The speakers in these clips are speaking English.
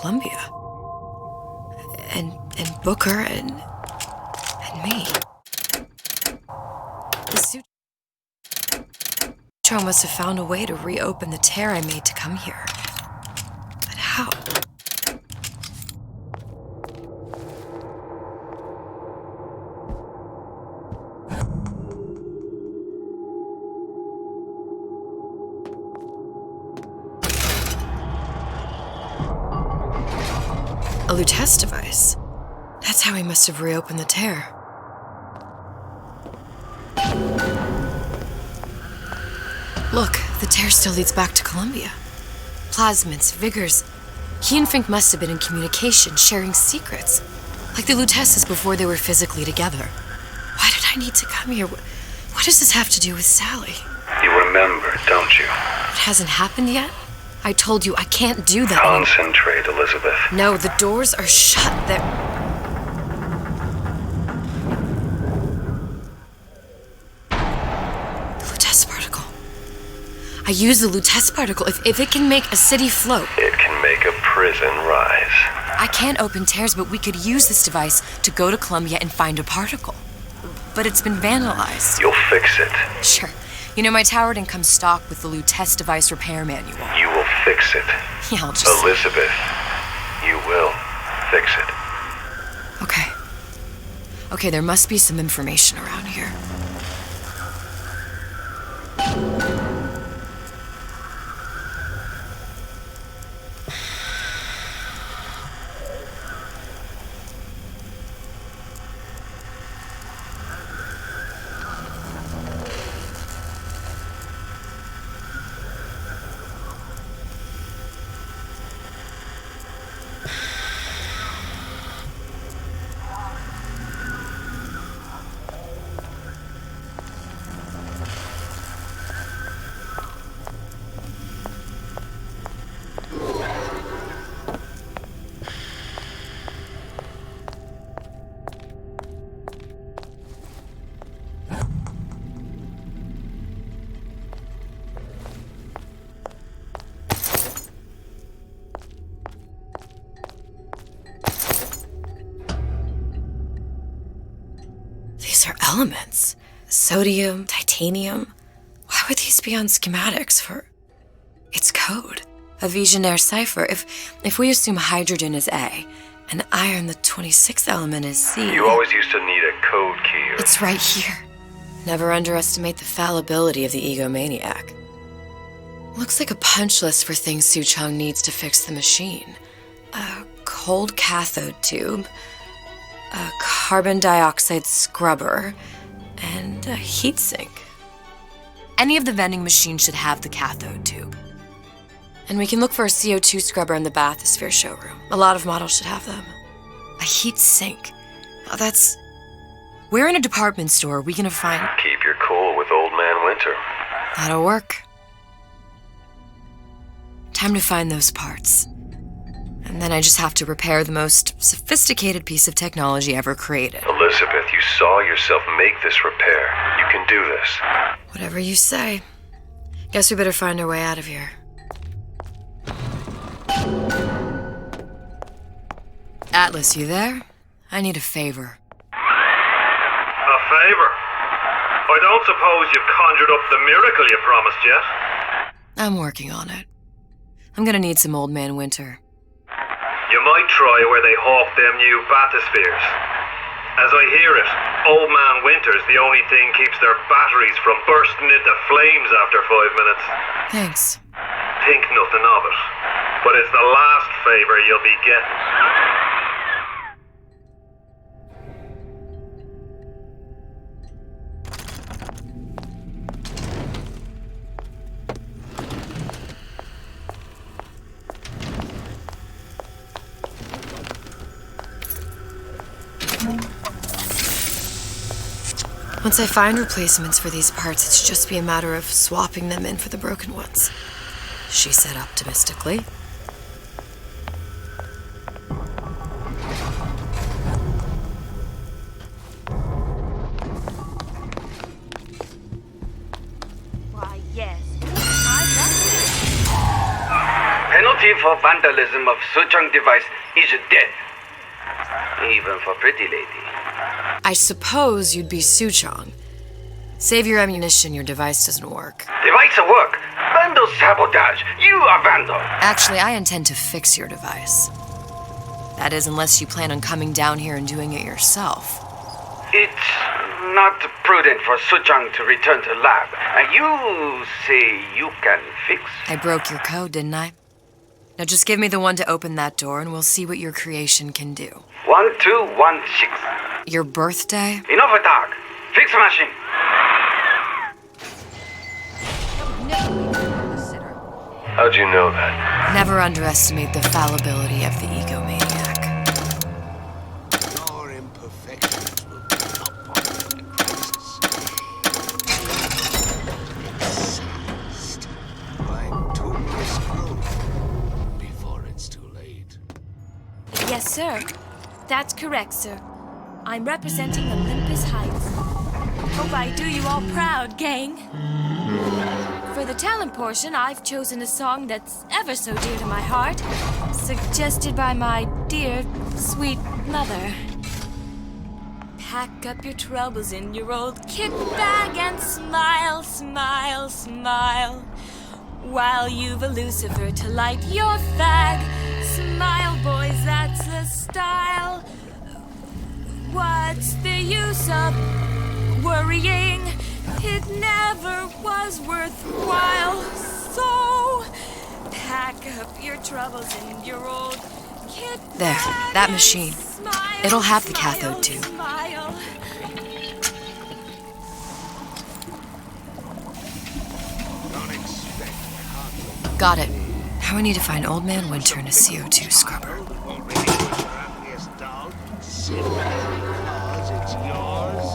Columbia. And Booker and me. The Sutro must have found a way to reopen the tear I made to come here. But how? A Lutece device. That's how he must have reopened the tear. Look, the tear still leads back to Columbia. Plasmids, Vigors. He and Fink must have been in communication, sharing secrets. Like the Luteces before they were physically together. Why did I need to come here? What does this have to do with Sally? You remember, don't you? It hasn't happened yet? I told you I can't do that. Concentrate, Elizabeth. No, the doors are shut. They're... I use the Lutece particle. If it can make a city float... It can make a prison rise. I can't open tears, but we could use this device to go to Columbia and find a particle. But it's been vandalized. You'll fix it. Sure. You know, my tower didn't come stocked with the Lutece device repair manual. You will fix it. Yeah, I'll just... Elizabeth, you will fix it. Okay. Okay, there must be some information around here. These are elements. Sodium, titanium. Why would these be on schematics for... It's code. A Visionaire cipher. If we assume hydrogen is A, and iron, the 26th element, is C... You always used to need a code key. It's right here. Never underestimate the fallibility of the egomaniac. Looks like a punch list for things Suchong needs to fix the machine. A cold cathode tube, a carbon dioxide scrubber, and a heatsink. Any of the vending machines should have the cathode tube. And we can look for a CO2 scrubber in the bathysphere showroom. A lot of models should have them. A heatsink. Oh, that's... Where in a department store are we gonna find... Keep your cool with Old Man Winter. That'll work. Time to find those parts. And then I just have to repair the most sophisticated piece of technology ever created. Elizabeth, you saw yourself make this repair. You can do this. Whatever you say. Guess we better find our way out of here. Atlas, you there? I need a favor. A favor? I don't suppose you've conjured up the miracle you promised yet? I'm working on it. I'm gonna need some Old Man Winter. You might try where they hawk them new bathyspheres. As I hear it, Old Man Winter's the only thing keeps their batteries from bursting into flames after 5 minutes. Thanks. Think nothing of it. But it's the last favor you'll be getting. Once I find replacements for these parts, it's just be a matter of swapping them in for the broken ones. She said optimistically. Why, yes. I Penalty for vandalism of Suchong device is dead. Even for pretty lady. I suppose you'd be Suchong. Save your ammunition, your device doesn't work. Device work. Vandal sabotage. You are vandal. Actually, I intend to fix your device. That is, unless you plan on coming down here and doing it yourself. It's not prudent for Suchong to return to lab. You say you can fix? I broke your code, didn't I? Now just give me the one to open that door and we'll see what your creation can do. 1216. Your birthday? Enough talk. Fix machine. How'd you know that? Never underestimate the fallibility of the egomaniac. Your imperfections will be upon the crisis. Seized by tumorous growth before it's too late. Yes, sir. That's correct, sir. I'm representing Olympus Heights. Hope I do you all proud, gang. For the talent portion, I've chosen a song that's ever so dear to my heart, suggested by my dear, sweet mother. Pack up your troubles in your old kit bag and smile, smile, smile. While you've a Lucifer to light your fag. Smile, boys, that's the style. What's the use of worrying? It never was worthwhile. So, pack up your troubles in your old kit There, bag that and machine. smile, It'll have the smile, cathode, too. Smile. Don't expect conflict. Got it. Now we need to find Old Man Winter in a CO2 scrubber. Won't really push your ugliest down simply because it's yours.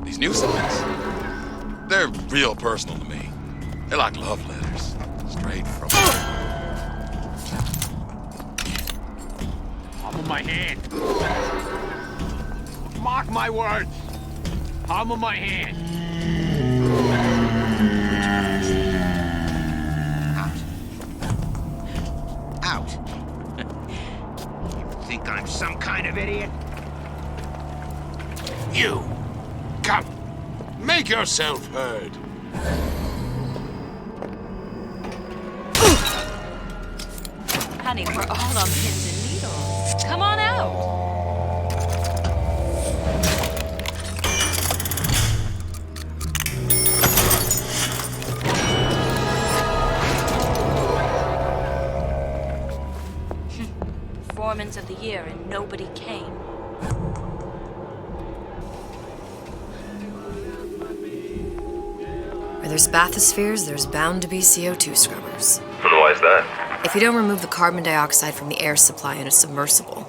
These new signs, they're real personal to me. They're like love letters, straight from... Palm of my hand. Mark my words. Palm of my hand. Out. You think I'm some kind of idiot? You! Come! Make yourself heard! Honey, we're all on pins and needles. Come on out. Performance of the year and nobody came. Where there's bathyspheres, there's bound to be CO2 scrubbers. And why is that? If you don't remove the carbon dioxide from the air supply in a submersible,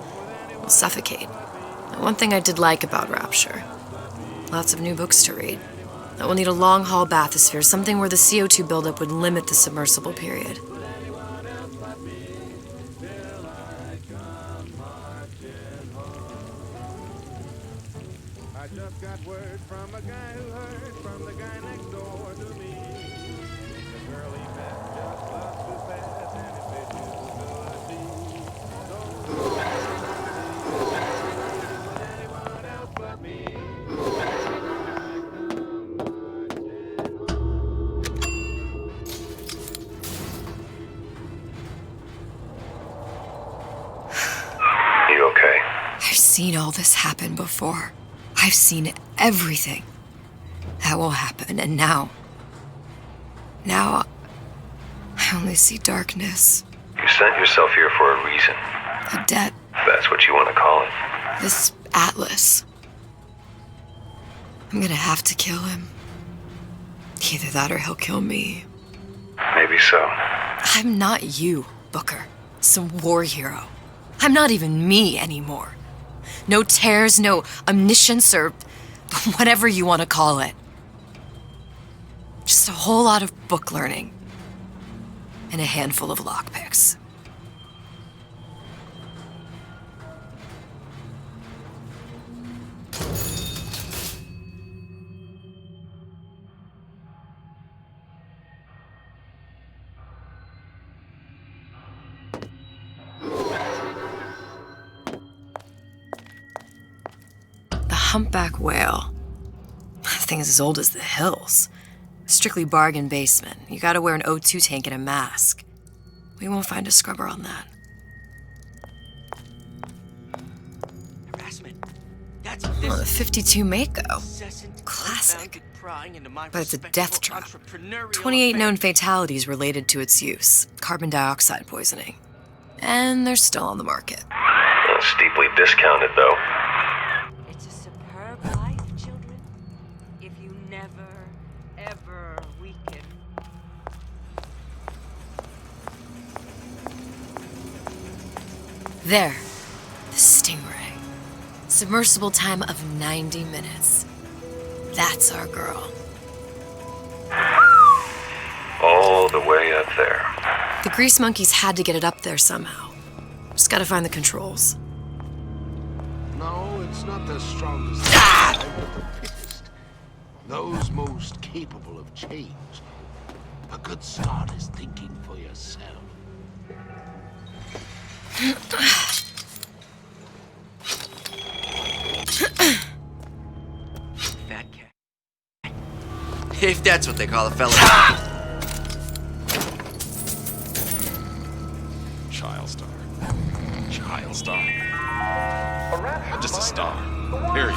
you'll suffocate. And one thing I did like about Rapture, lots of new books to read. I will need a long-haul bathysphere, something where the CO2 buildup would limit the submersible period. I just got word from a guy who heard from the guy next door to me. The girl he met just loves too fast and his bitch is too good anyone else but me. You okay? I've seen all this happen before. I've seen everything. That will happen, and now I only see darkness. You sent yourself here for a reason. A debt. That's what you want to call it. This Atlas. I'm gonna have to kill him. Either that or he'll kill me. Maybe so. I'm not you, Booker. Some war hero. I'm not even me anymore. No tears, no omniscience, or whatever you want to call it. Just a whole lot of book learning. And a handful of lockpicks. humpback whale. That thing is as old as the hills. Strictly bargain basement. You gotta wear an O2 tank and a mask. We won't find a scrubber on that. Harassment. That's Oh, the 52 Mako. incessant, Classic. unbounded prying into my But it's a respectable death trap. entrepreneurial 28 known affairs. fatalities related to its use. Carbon dioxide poisoning. And they're still on the market. Steeply discounted, though. It's a superb life, children. If you never, ever weaken. There. The Stingray. Submersible time of 90 minutes. That's our girl. All the way up there. The Grease Monkeys had to get it up there somehow. Just gotta find the controls. No, it's not the strongest, but the fittest. Those most capable of change. A good start is thinking for yourself. Fat cat. If that's what they call a fella. Child star. Child star. I'm just a star. Period.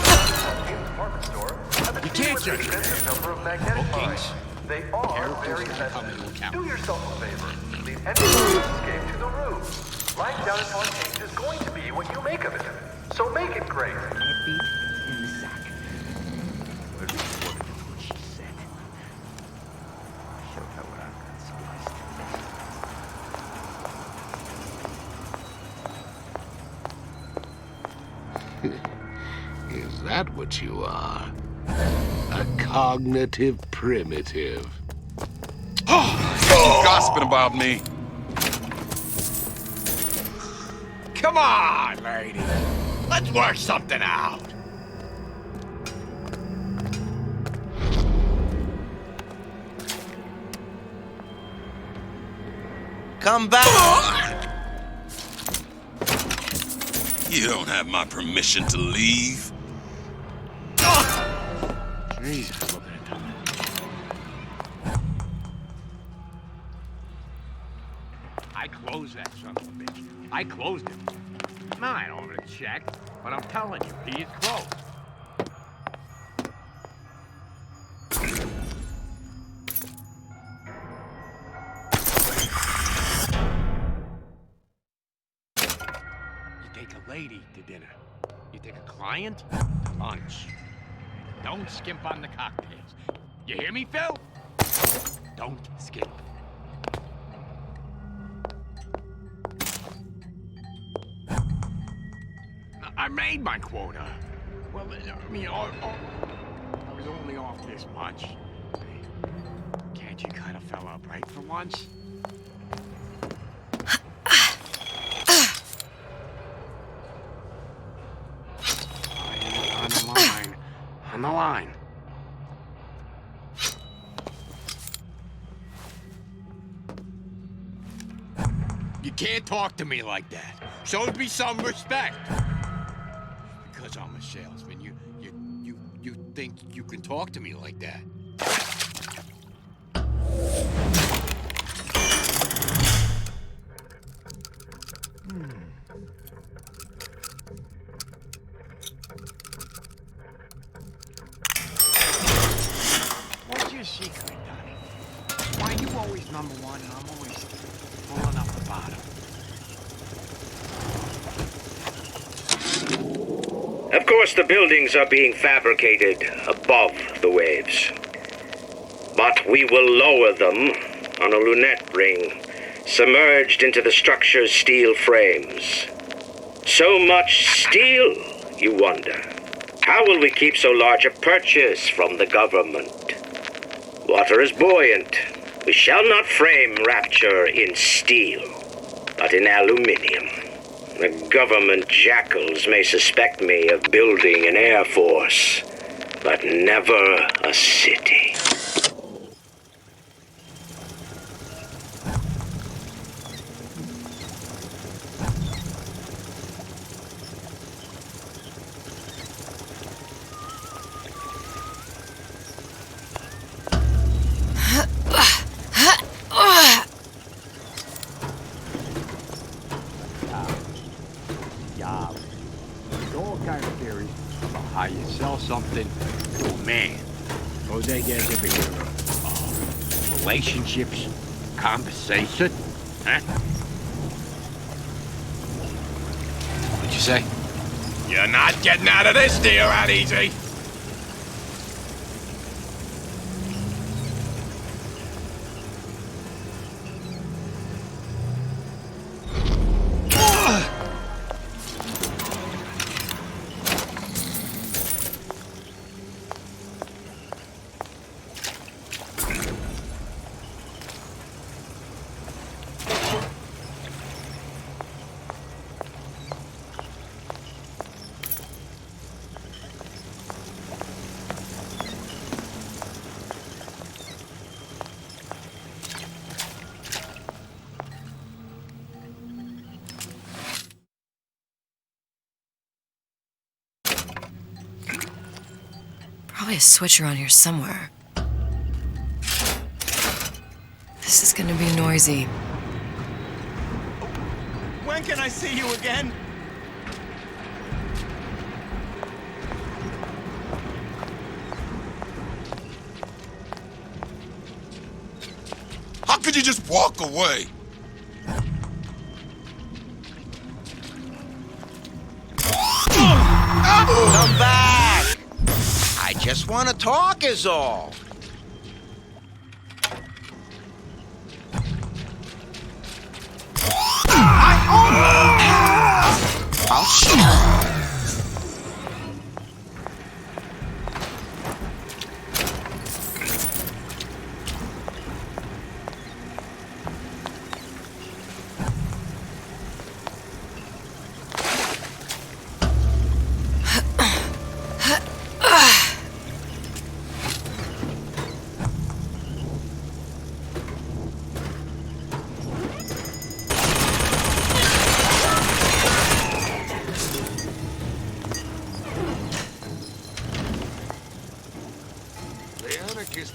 You can't judge bookings. They are very Characters that come sensitive. into account. Do yourself a favor. Leave any escape to the ruse. Life down in Fontaine is going to be what you make of it. So make it great. In the sack. Where did the woman do what she said? Show her what I've got so Is that what you are? A cognitive primitive. You gossiping about me. Come on, lady. Let's work something out. Come back! You don't have my permission to leave. Jesus, look at it. I closed that son of a bitch. I closed it. Now I don't have a check, but I'm telling you, he is closed. You take a lady to dinner. You take a client to lunch. Don't skimp on the cocktails. You hear me, Phil? Don't skimp. I made my quota. Well, I mean, I was only off this much. Can't you cut a fella up right for once? On the line. On the line. You can't talk to me like that. Show me some respect. Because I'm a salesman, you think you can talk to me like that? What's your secret, Donnie? Why you always number one and I'm always falling off the bottom? Of course, the buildings are being fabricated above the waves. But we will lower them on a lunette ring, submerged into the structure's steel frames. So much steel, you wonder. How will we keep so large a purchase from the government? Water is buoyant. We shall not frame rapture in steel, but in aluminium. The government jackals may suspect me of building an air force, but never a city. learn about how you sell something to a man. Those I guess every hero. Relationships, conversation, huh? What'd you say? You're not getting out of this deal that easy. Probably a switch around here somewhere. This is gonna be noisy. When can I see you again? How could you just walk away? Come back! I just want to talk is all. I'll shoot.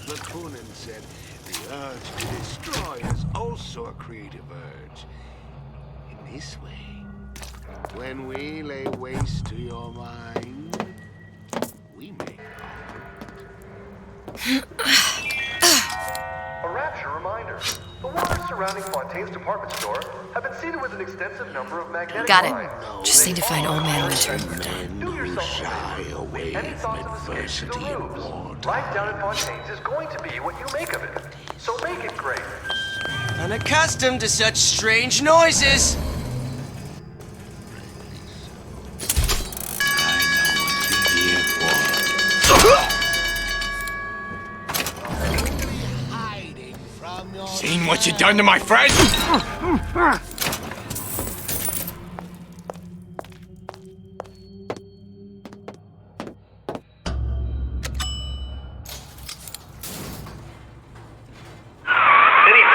Bakunin said the urge to destroy is also a creative urge. In this way, when we lay waste to your mind, we make A rapture reminder. The waters surrounding Fontaine's department store have been seeded with an extensive number of magnetic Got it. lines. Just need to find Old Man Winter. Do yourself a favor. Any thoughts of escape to the lose. Life down at Fontaine's is going to be what you make of it. So make it great. Unaccustomed to such strange noises. Seen what you done to my friend?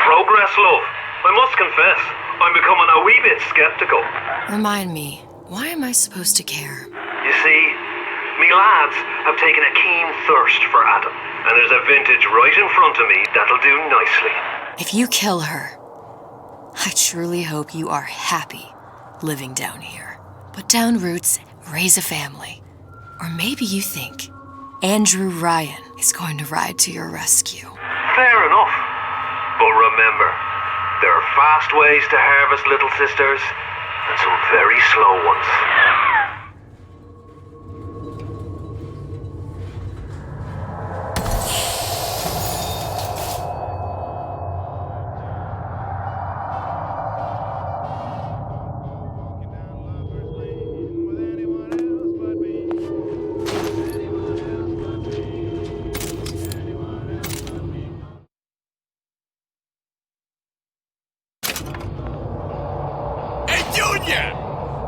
Progress, love. I must confess, I'm becoming a wee bit skeptical. Remind me, why am I supposed to care? You see, me lads have taken a keen thirst for Adam, and there's a vintage right in front of me that'll do nicely. If you kill her, I truly hope you are happy living down here. Put down roots, raise a family. Or maybe you think Andrew Ryan is going to ride to your rescue. Fair enough. But remember, there are fast ways to harvest little sisters, and some very slow ones.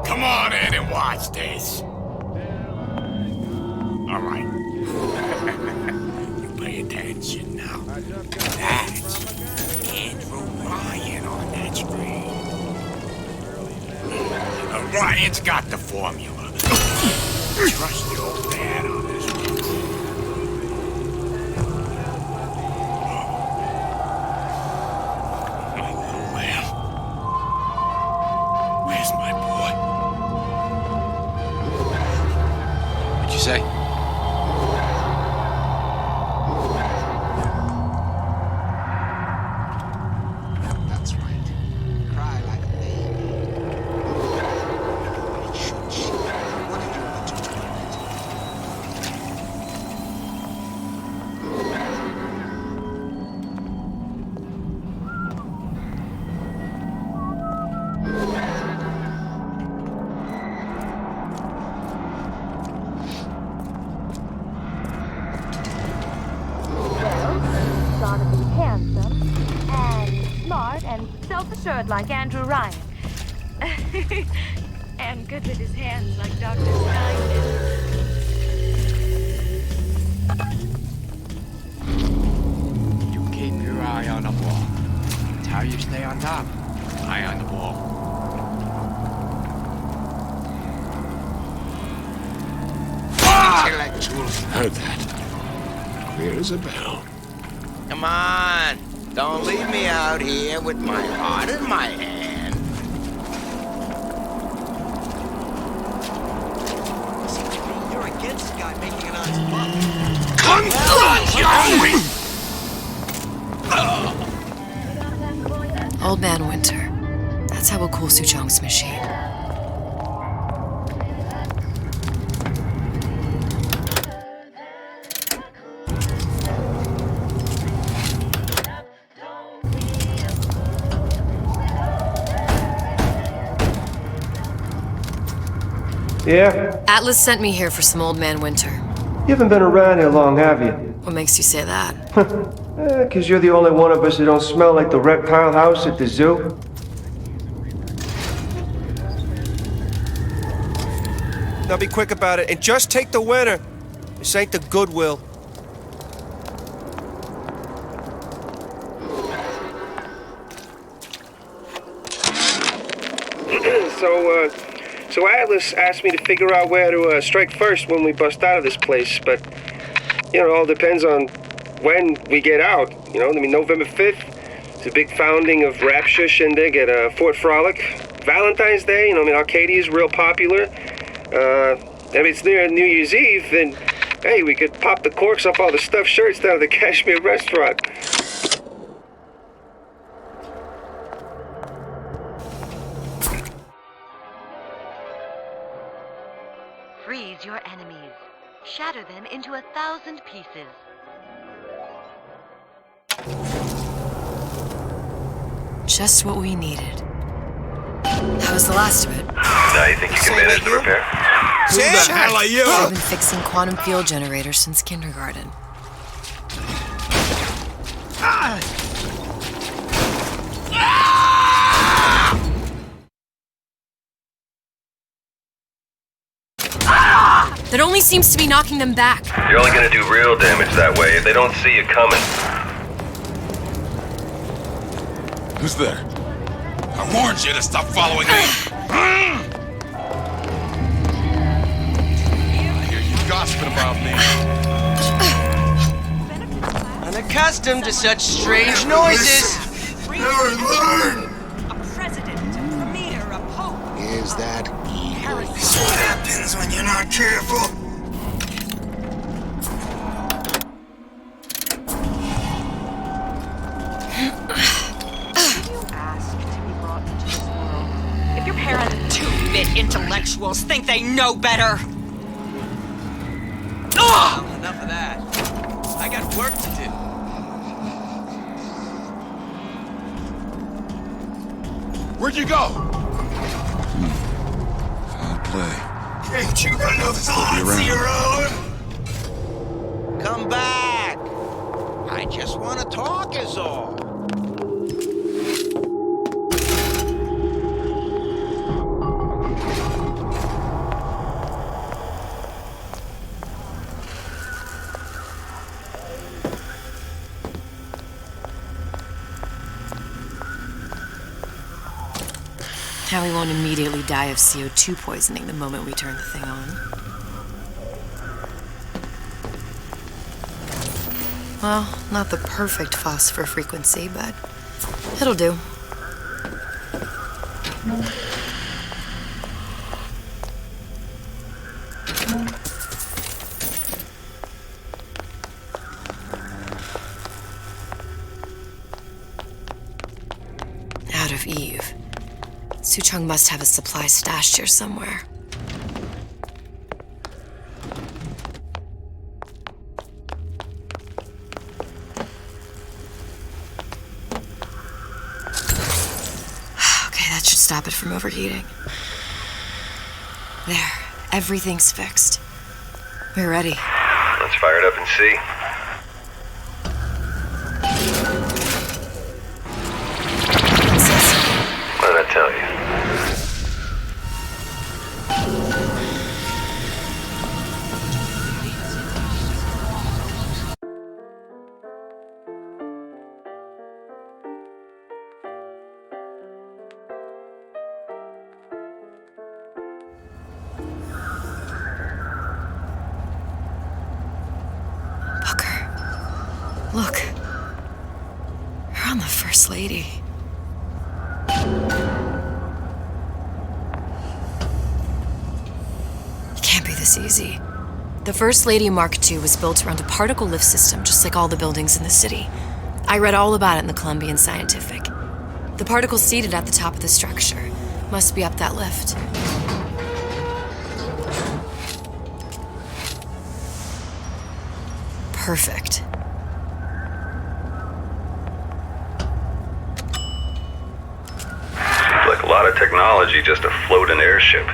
Come on in and watch this. All right. You pay attention now. That's Andrew Ryan on that screen. Ryan's got the formula. Trust your old dad on this one. My little lamb. Where's my boy? say? That's right. Cry like a baby. It should see. What did you want to do with Gotta be handsome and smart and self-assured like Andrew Ryan. And good with his hands like Dr. Stein You keep your eye on the ball. That's how you stay on top. Eye on the ball. Intellectuals heard that. Clear as a bell. Come on. Don't leave me out here with my heart in my hand. Seems to me you're against the guy making an honest buck. Old Man Winter. That's how we'll cool Suchong's machine. Yeah? Atlas sent me here for some Old Man Winter. You haven't been around here long, have you? What makes you say that? 'Cause you're the only one of us that don't smell like the reptile house at the zoo. Now be quick about it, and just take the winner. This ain't the Goodwill. So Atlas asked me to figure out where to strike first when we bust out of this place, but, it all depends on when we get out. November 5th, it's a big founding of Rapture Shindig at Fort Frolic. Valentine's Day, Arcadia's real popular. If it's near New Year's Eve, then, hey, we could pop the corks off all the stuffed shirts down at the Kashmir restaurant. Freeze your enemies. Shatter them into 1,000 pieces. Just what we needed. That was the last of it. Now you think you can manage the repair? Who the hell are you? I've been fixing quantum field generators since kindergarten. That only seems to be knocking them back. You're only gonna do real damage that way if they don't see you coming. Who's there? I warned you to stop following me. I hear you gossiping about me. Unaccustomed to such strange noises. Never learn! A president, a premier, a pope. Is that evil? This what happens when you're not careful. If your parents, two-bit intellectuals, think they know better. Well, enough of that. I got work to do. Where'd you go? I'll play. Ain't you gonna know this I'll be around. Come back. I just want to talk is all. Now we won't immediately die of CO2 poisoning the moment we turn the thing on. Well, not the perfect phosphor frequency, but it'll do. out of Eve. Suchong must have a supply stashed here somewhere. Okay, that should stop it from overheating. There, everything's fixed. We're ready. Let's fire it up and see. What did I tell you? Look. You're on the First Lady. It can't be this easy. The First Lady Mark II was built around a particle lift system just like all the buildings in the city. I read all about it in the Columbian Scientific. The particles seated at the top of the structure must be up that lift. Perfect. Like a lot of technology just to float an airship.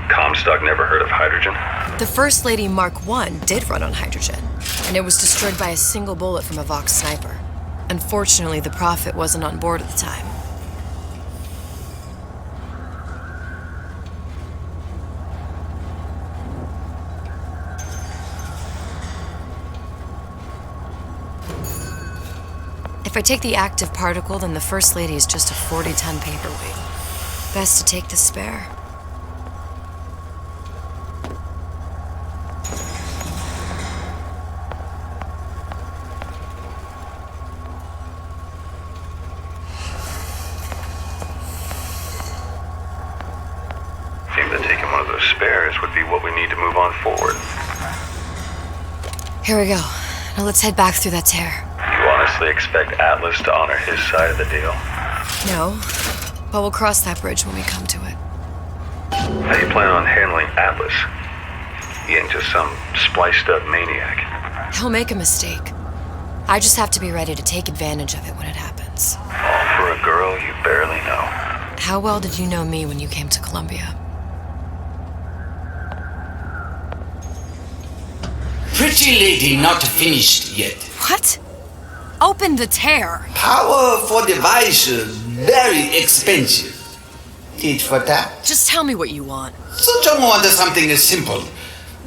Comstock never heard of hydrogen? The First Lady Mark I did run on hydrogen, and it was destroyed by a single bullet from a Vox sniper. Unfortunately, the Prophet wasn't on board at the time. If I take the active particle, then the First Lady is just a 40-ton paperweight. Best to take the spare. Seems that taking one of those spares would be what we need to move on forward. Here we go. Now let's head back through that tear. You honestly expect Atlas to honor his side of the deal? No, but we'll cross that bridge when we come to it. How do you plan on handling Atlas? He ain't just some spliced-up maniac. He'll make a mistake. I just have to be ready to take advantage of it when it happens. All for a girl you barely know. How well did you know me when you came to Columbia? Pretty lady not finished yet. What? Open the tear. Powerful device, very expensive. Tit for tat. Just tell me what you want. Suchong wants something simple.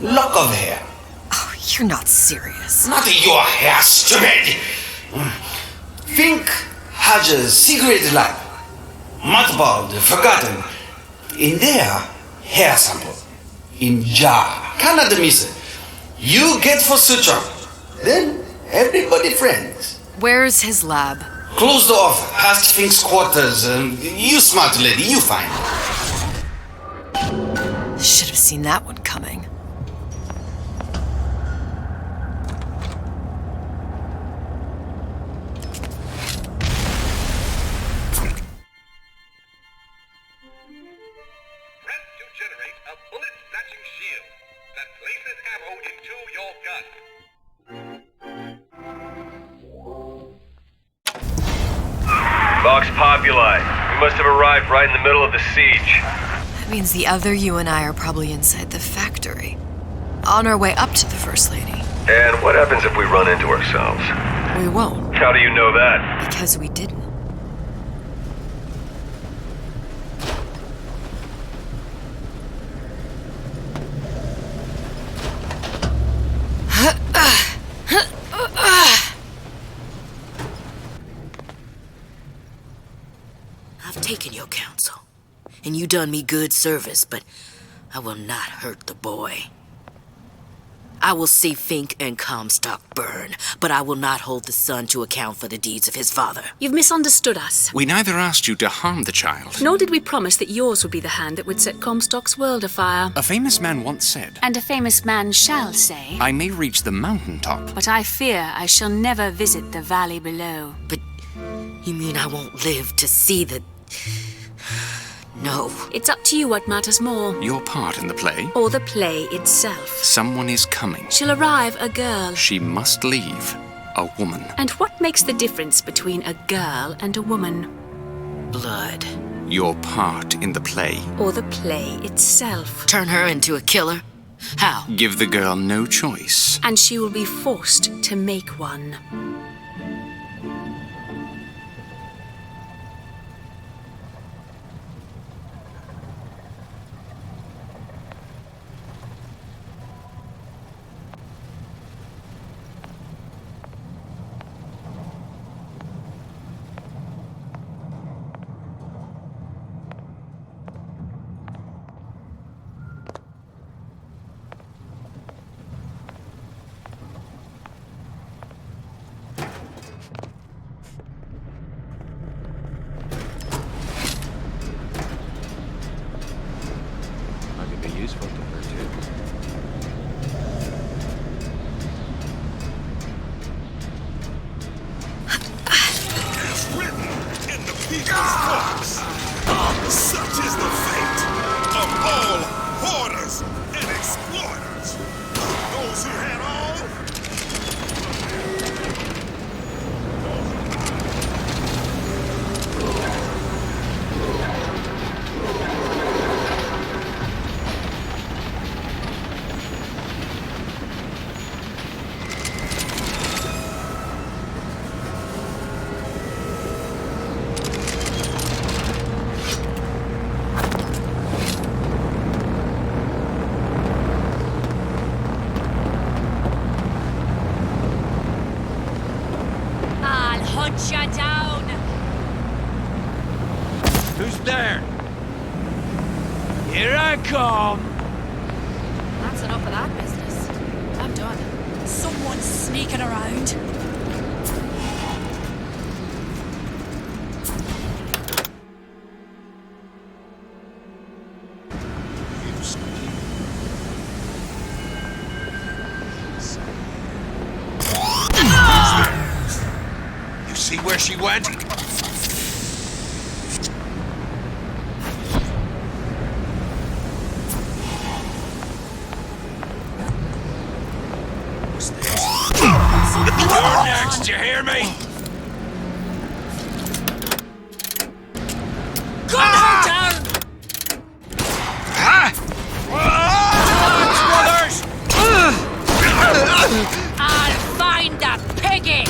Lock of hair. Oh, you're not serious. Not your hair, stupid! Fink has a secret lab. Mothballed, forgotten. In there, hair sample. In jar. Cannot miss it. You get for Suchong. Then everybody friends. Where's his lab? Closed off, past Fink's quarters. You smart lady, you find. Should have seen that one coming. Press to generate a bullet-snatching shield that places ammo into your gun. Vox Populi. We must have arrived right in the middle of the siege. That means the other you and I are probably inside the factory. On our way up to the First Lady. And what happens if we run into ourselves? We won't. How do you know that? Because we didn't. I've taken your counsel, and you done me good service, but I will not hurt the boy. I will see Fink and Comstock burn, but I will not hold the son to account for the deeds of his father. You've misunderstood us. We neither asked you to harm the child. Nor did we promise that yours would be the hand that would set Comstock's world afire. A famous man once said, And a famous man shall say, I may reach the mountaintop, but I fear I shall never visit the valley below. But You mean I won't live to see the... No. It's up to you what matters more. Your part in the play? Or the play itself. Someone is coming. She'll arrive, a girl. She must leave. A woman. And what makes the difference between a girl and a woman? Blood. Your part in the play. Or the play itself. Turn her into a killer? How? Give the girl no choice. And she will be forced to make one. I could be useful to her, too. As written in the people's books, such is the fate of all hoarders and exploiters. Those who had all, I'll hunt you down. Who's there? Here I come. That's enough of that business. I'm done. Someone's sneaking around. you see where she went? You're next, you hear me? Gun her down! I'll find that piggy!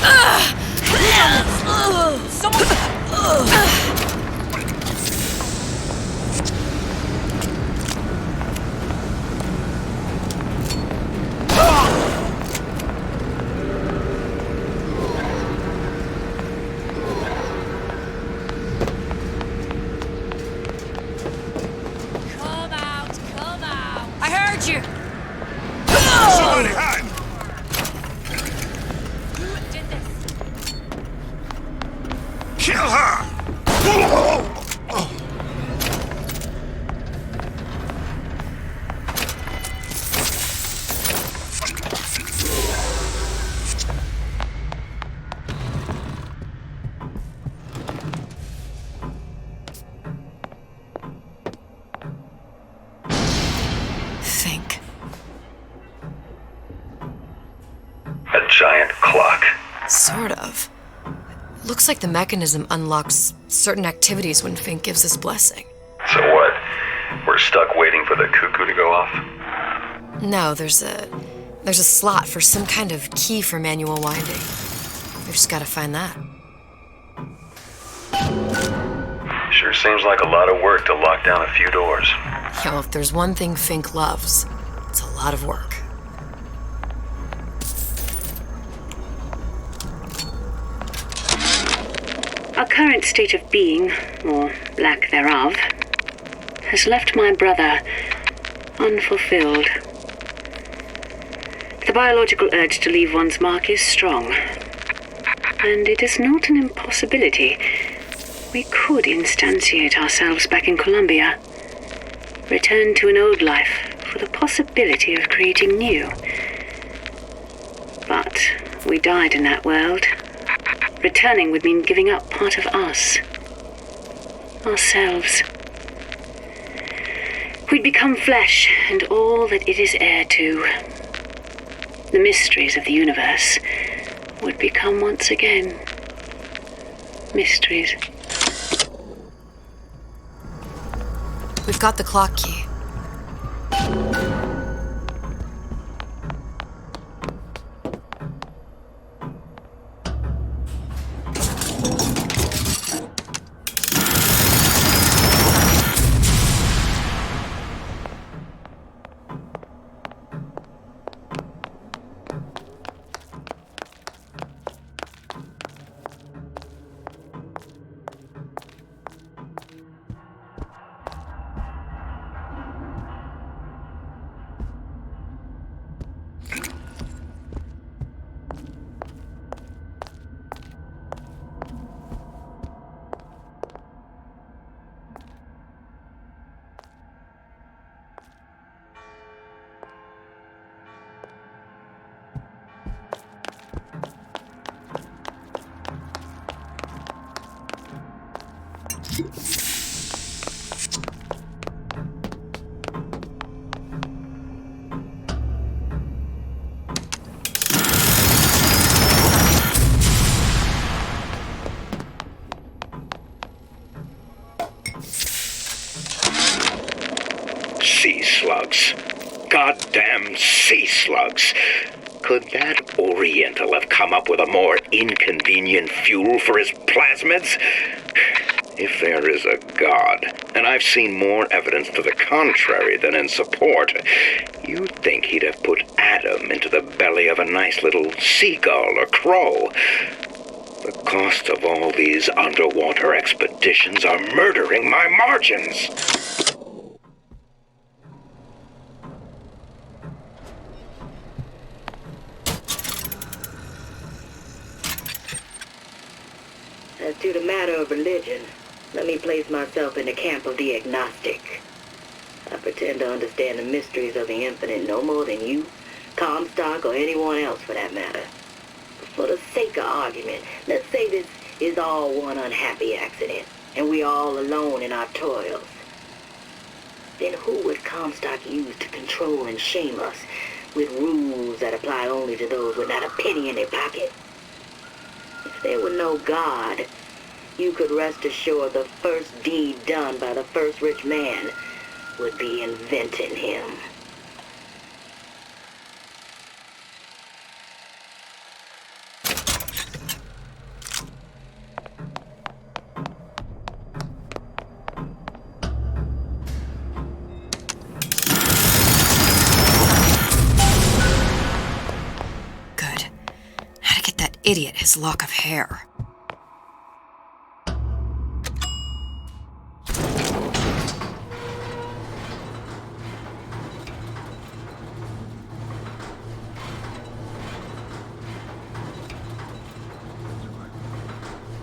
Come out, come out! I heard you! Somebody hide! Who did this? Kill her! Think. A giant clock. Sort of. Looks like the mechanism unlocks certain activities when Fink gives his blessing. So what? We're stuck waiting for the cuckoo to go off? No, there's a slot for some kind of key for manual winding. We just gotta find that. Sure seems like a lot of work to lock down a few doors. Yo, if there's one thing Fink loves, it's a lot of work. Our current state of being, or lack thereof, has left my brother unfulfilled. The biological urge to leave one's mark is strong, and it is not an impossibility. We could instantiate ourselves back in Columbia, return to an old life for the possibility of creating new. But we died in that world, Returning would mean giving up part of us. Ourselves. We'd become flesh and all that it is heir to. The mysteries of the universe would become once again mysteries. We've got the clock key. Sea slugs. Goddamn sea slugs. Could that Oriental have come up with a more inconvenient fuel for his plasmids? If there is a God, and I've seen more evidence to the contrary than in support, you'd think he'd have put Adam into the belly of a nice little seagull or crow. The cost of all these underwater expeditions are murdering my margins. As to the matter of religion, let me place myself in the camp of the agnostic. I pretend to understand the mysteries of the infinite no more than you, Comstock, or anyone else for that matter. But for the sake of argument, let's say this is all one unhappy accident, and we're all alone in our toils. Then who would Comstock use to control and shame us with rules that apply only to those with not a penny in their pocket? If there were no God, you could rest assured the first deed done by the first rich man would be inventing him. Good. How to get that idiot his lock of hair.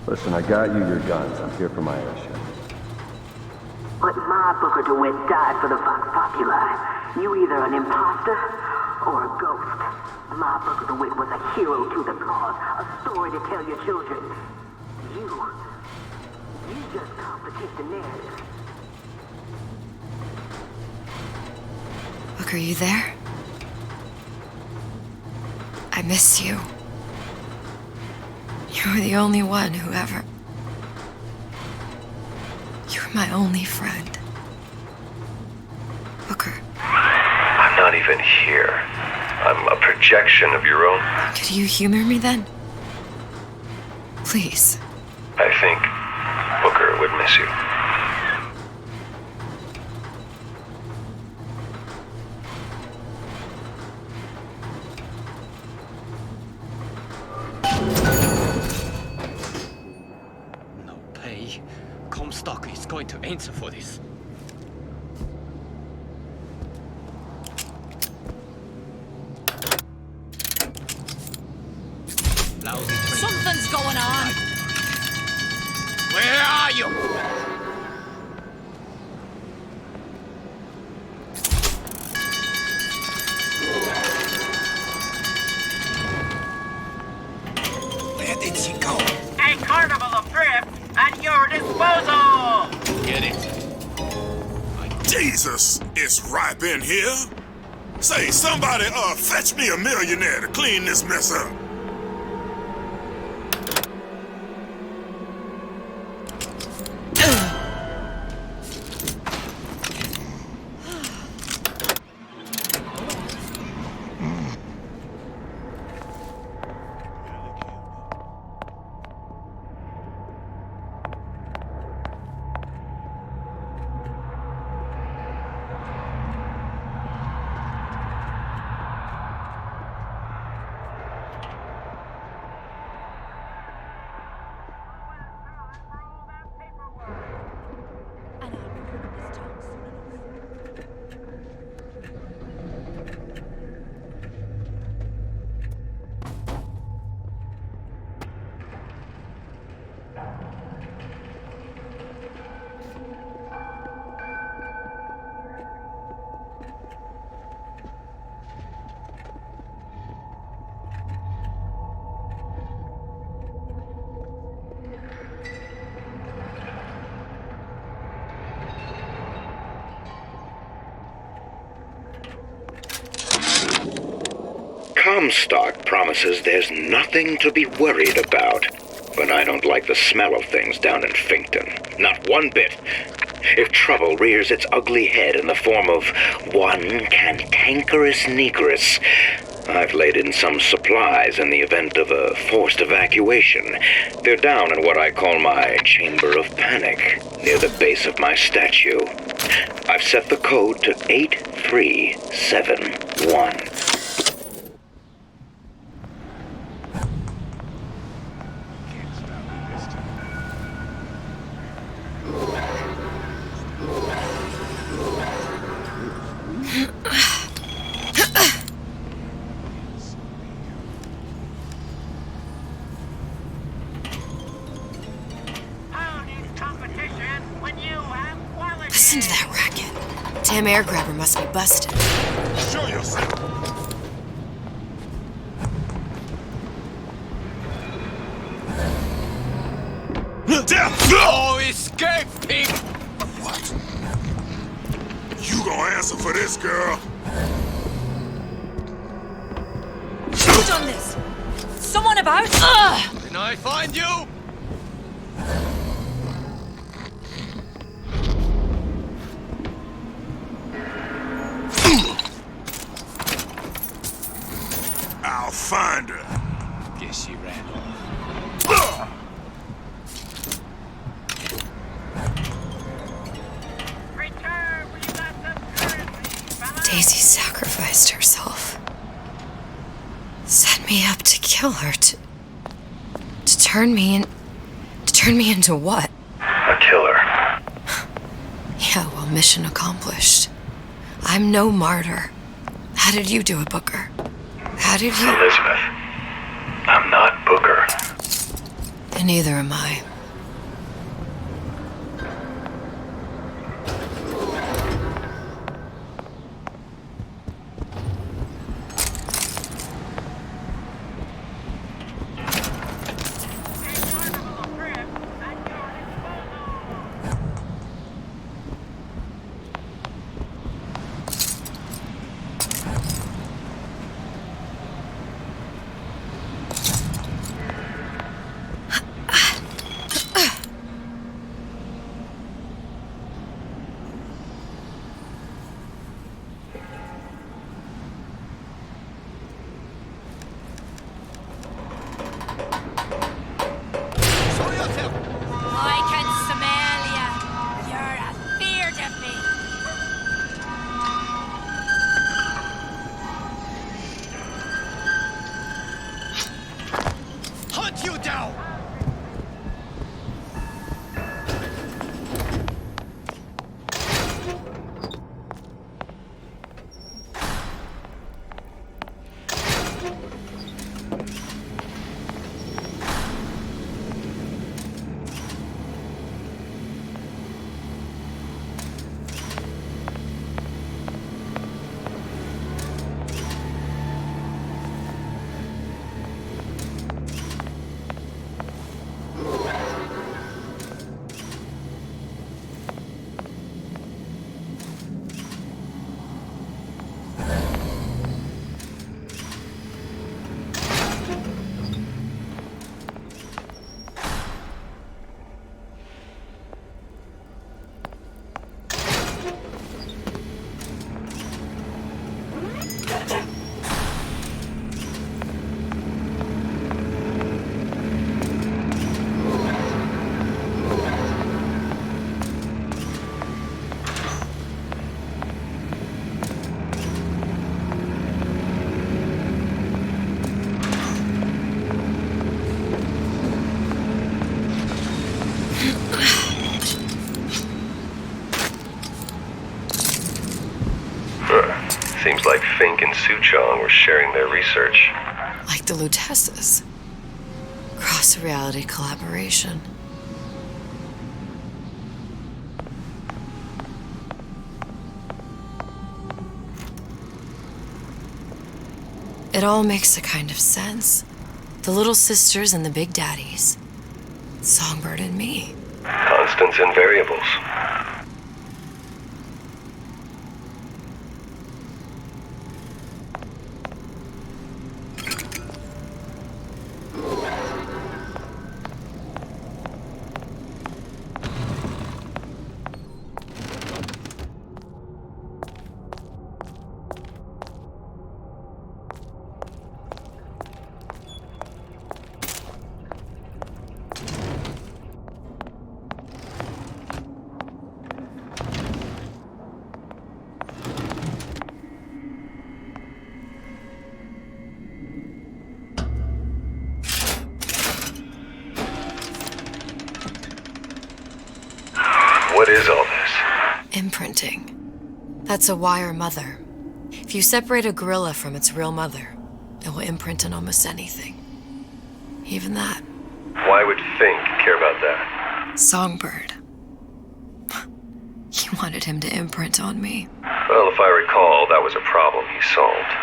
Listen, I got you your guns. I'm here for my airship. But my Booker DeWitt died for the Vox Populi. You either an imposter or a ghost. My Booker DeWitt was a hero to the cause, a story to tell your children. You just complicate the narrative. Look, are you there? I miss you. You were the only one who ever... You were my only friend. Booker. I'm not even here. I'm a projection of your own. Could you humor me then? Please. I think Booker would miss you. Comstock is going to answer for this. Something's going on. Where are you? Where did she go? carnival of thrift at your disposal! Get it. Jesus, it's ripe in here. Say, somebody, fetch me a millionaire to clean this mess up. Comstock promises there's nothing to be worried about. But I don't like the smell of things down in Finkton. Not one bit. If trouble rears its ugly head in the form of one cantankerous negress, I've laid in some supplies in the event of a forced evacuation. They're down in what I call my chamber of panic, near the base of my statue. I've set the code to 8371. Listen to that racket. Damn air grabber must be busted. Show yourself. Oh, escape, pig! What? You gonna answer for this, girl? Who done this? Someone about? Can I find you? I'll find her. Guess she ran off. Daisy sacrificed herself. Set me up to kill her, to turn me into what? A killer. Yeah, well, mission accomplished. I'm no martyr. How did you do it, Booker? How did you... Elizabeth, I'm not Booker. And neither am I. Suchong were sharing their research. Like the Lutesses. Cross-reality collaboration. It all makes a kind of sense. The little sisters and the big daddies. Songbird and me. Constants and variables. What is all this? Imprinting. That's a wire mother. If you separate a gorilla from its real mother, it will imprint on almost anything. Even that. Why would Fink care about that? Songbird. He wanted him to imprint on me. Well, if I recall, that was a problem he solved.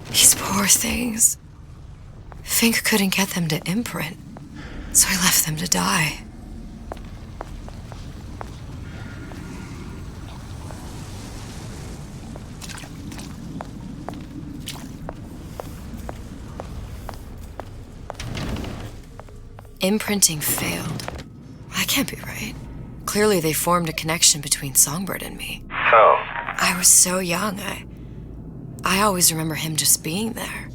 These poor things. Fink couldn't get them to imprint, so I left them to die. Imprinting failed. That can't be right. Clearly they formed a connection between Songbird and me. How? I was so young, I always remember him just being there.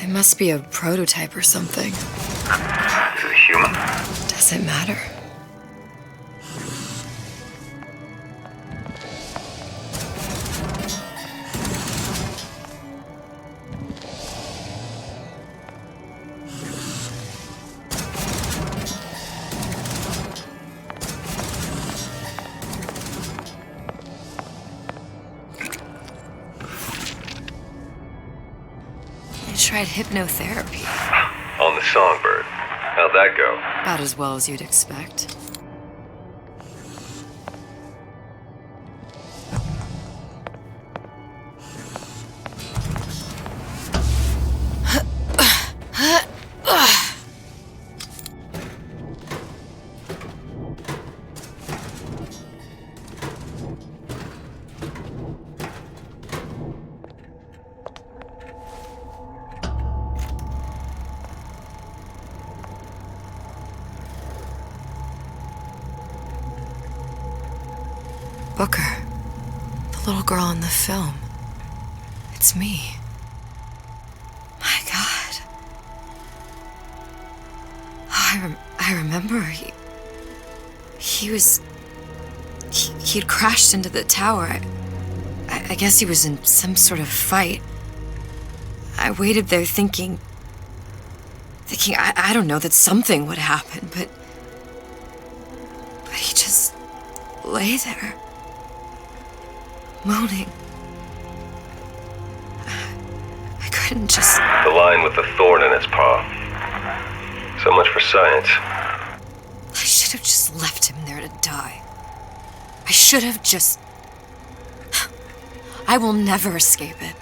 It must be a prototype or something. Is it human? Does it matter? Tried hypnotherapy. On the Songbird. How'd that go? About as well as you'd expect. Booker, the little girl in the film. It's me. My God. Oh, I remember he'd crashed into the tower. I guess he was in some sort of fight. I waited there thinking I don't know, that something would happen, but he just lay there. Moaning. I couldn't just... The line with the thorn in its paw. much for science. I should have just left him there to die. I should have just... I will never escape it.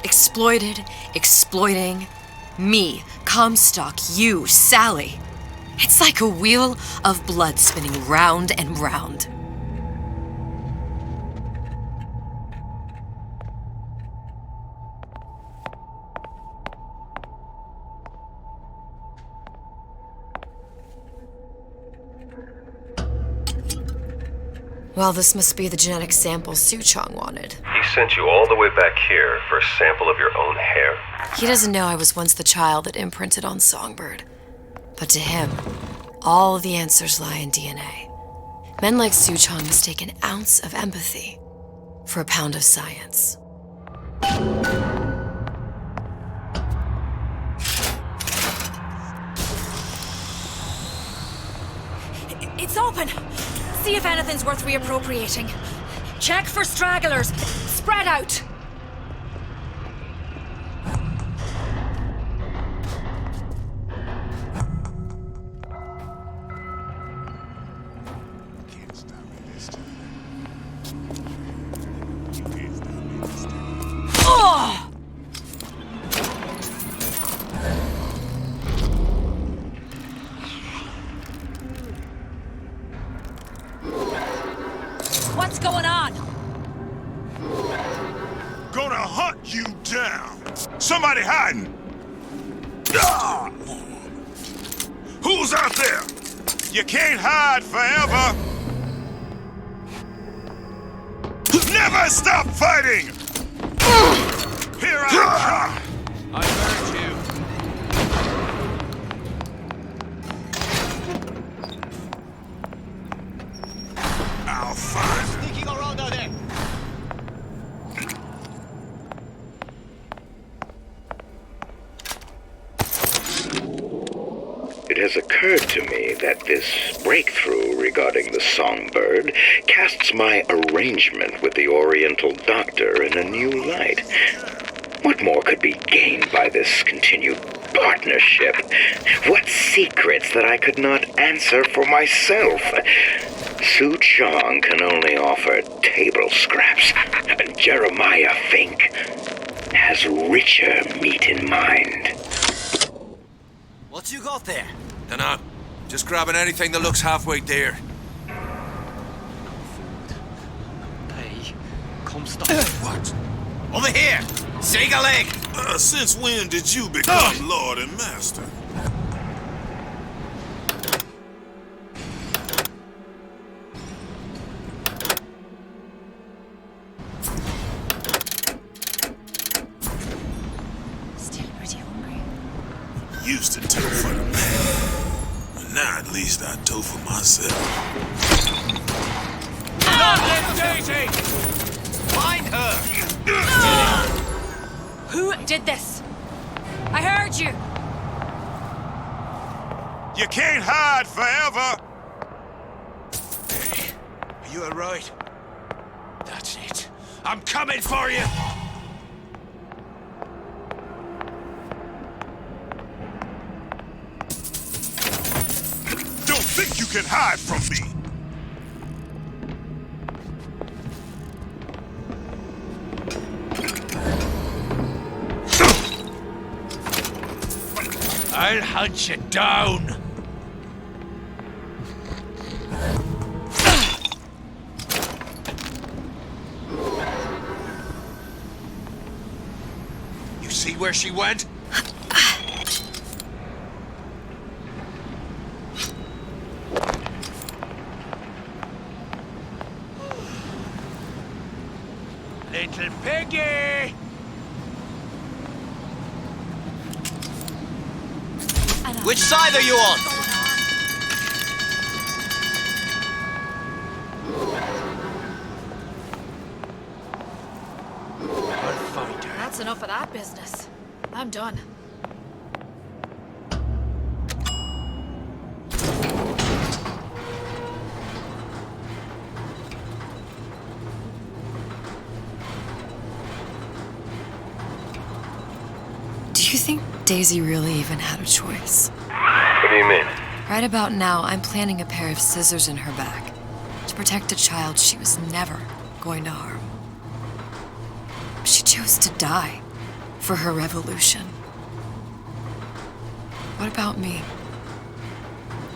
Exploited, exploiting, me, Comstock, you, Sally. It's like a wheel of blood spinning round and round. Well, this must be the genetic sample Suchong wanted. He sent you all the way back here for a sample of your own hair? He doesn't know I was once the child that imprinted on Songbird. But to him, all of the answers lie in DNA. Men like Suchong mistake an ounce of empathy for a pound of science. It's open! See if anything's worth reappropriating. Check for stragglers. Spread out! Oh! What's going on? Gonna hunt you down. Somebody hiding. Ah! Who's out there? You can't hide forever. Never stop fighting. Here I come. I heard you. I'll find you. Sneaking around out there. It has occurred to me that this breakthrough regarding the Songbird casts my arrangement with the Oriental Doctor in a new light. What more could be gained by this continued partnership? What secrets that I could not answer for myself? Suchong can only offer table scraps. Jeremiah Fink has richer meat in mind. What you got there? Dunno. Just grabbing anything that looks halfway there. Hey, Comstock. What? Over here! Shake a leg! Since when did you become Lord and Master? Still pretty hungry. Used to tow for the man. But now at least I tow for myself. Not this Daisy! Find her! Who did this? I heard you. You can't hide forever. Hey, are you alright? That's it. I'm coming for you! Don't think you can hide from me. I'll hunt you down! You see where she went? Little piggy! Which side are you on? I'll find her. That's enough of that business. I'm done. Do you think Daisy really even had a choice? Right about now, I'm planting a pair of scissors in her back to protect a child she was never going to harm. She chose to die for her revolution. What about me?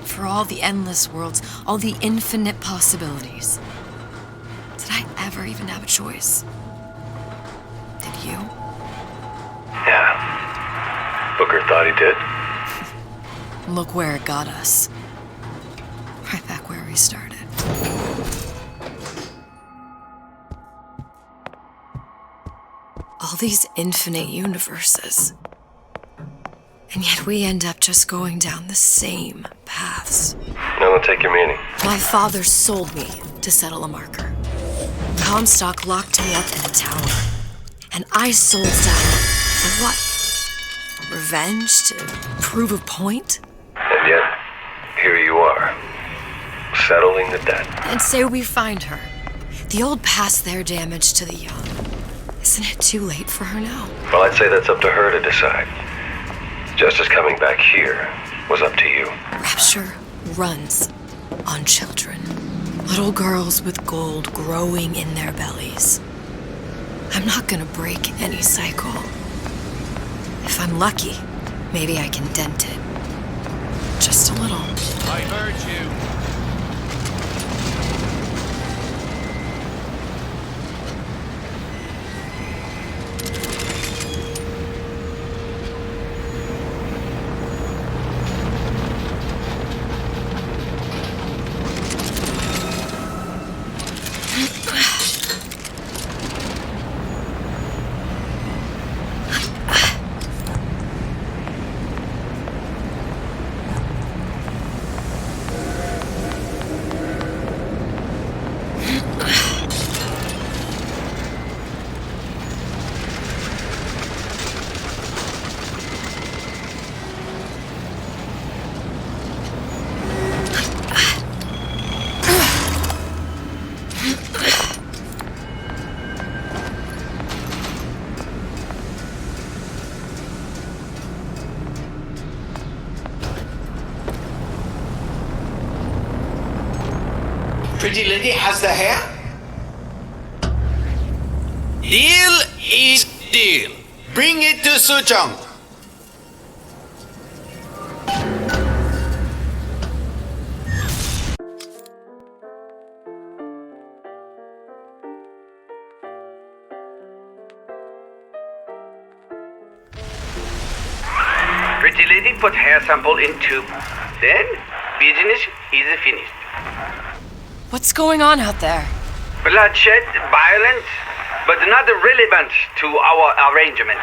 For all the endless worlds, all the infinite possibilities. Did I ever even have a choice? Did you? Yeah. Booker thought he did. Look where it got us. Right back where we started. All these infinite universes. And yet we end up just going down the same paths. Now don't take your meaning. My father sold me to settle a marker. Comstock locked me up in a tower. And I sold down for what? Revenge? To prove a point? And yet, here you are, settling the debt. And say we find her. The old past their damage to the young. Isn't it too late for her now? Well, I'd say that's up to her to decide. Justice coming back here was up to you. Rapture runs on children. Little girls with gold growing in their bellies. I'm not gonna break any cycle. If I'm lucky, maybe I can dent it. Just a little. I heard you. Pretty lady has the hair? Deal is deal. Bring it to Suchong. Pretty lady put hair sample in tube. Then, business is finished. What's going on out there? Bloodshed, violence, but not relevant to our arrangement.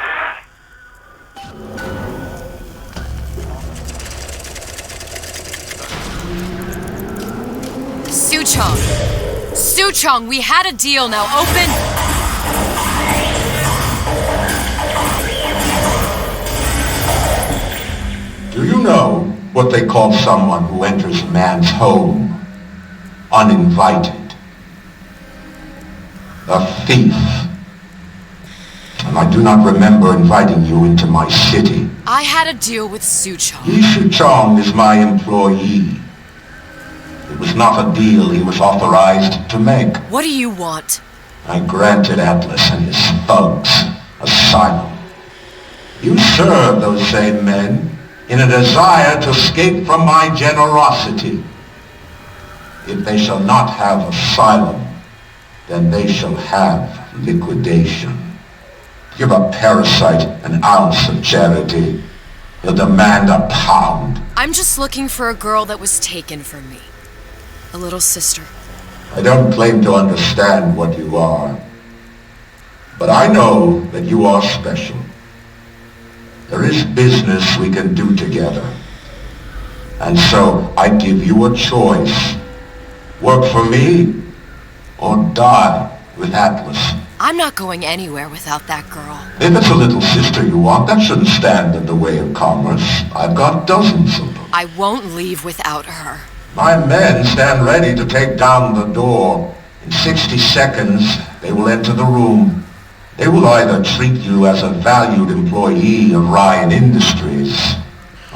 Suchong! Suchong, we had a deal, now open! Do you know what they call someone who enters a man's home uninvited? A thief. And I do not remember inviting you into my city. I had a deal with Suchong. Yi Suchong is my employee. It was not a deal he was authorized to make. What do you want? I granted Atlas and his thugs asylum. You serve those same men in a desire to escape from my generosity. If they shall not have asylum, then they shall have liquidation. Give a parasite an ounce of charity. He'll demand a pound. I'm just looking for a girl that was taken from me. A little sister. I don't claim to understand what you are, but I know that you are special. There is business we can do together. And so I give you a choice. Work for me, or die with Atlas. I'm not going anywhere without that girl. If it's a little sister you want, that shouldn't stand in the way of commerce. I've got dozens of them. I won't leave without her. My men stand ready to take down the door. In 60 seconds, they will enter the room. They will either treat you as a valued employee of Ryan Industries,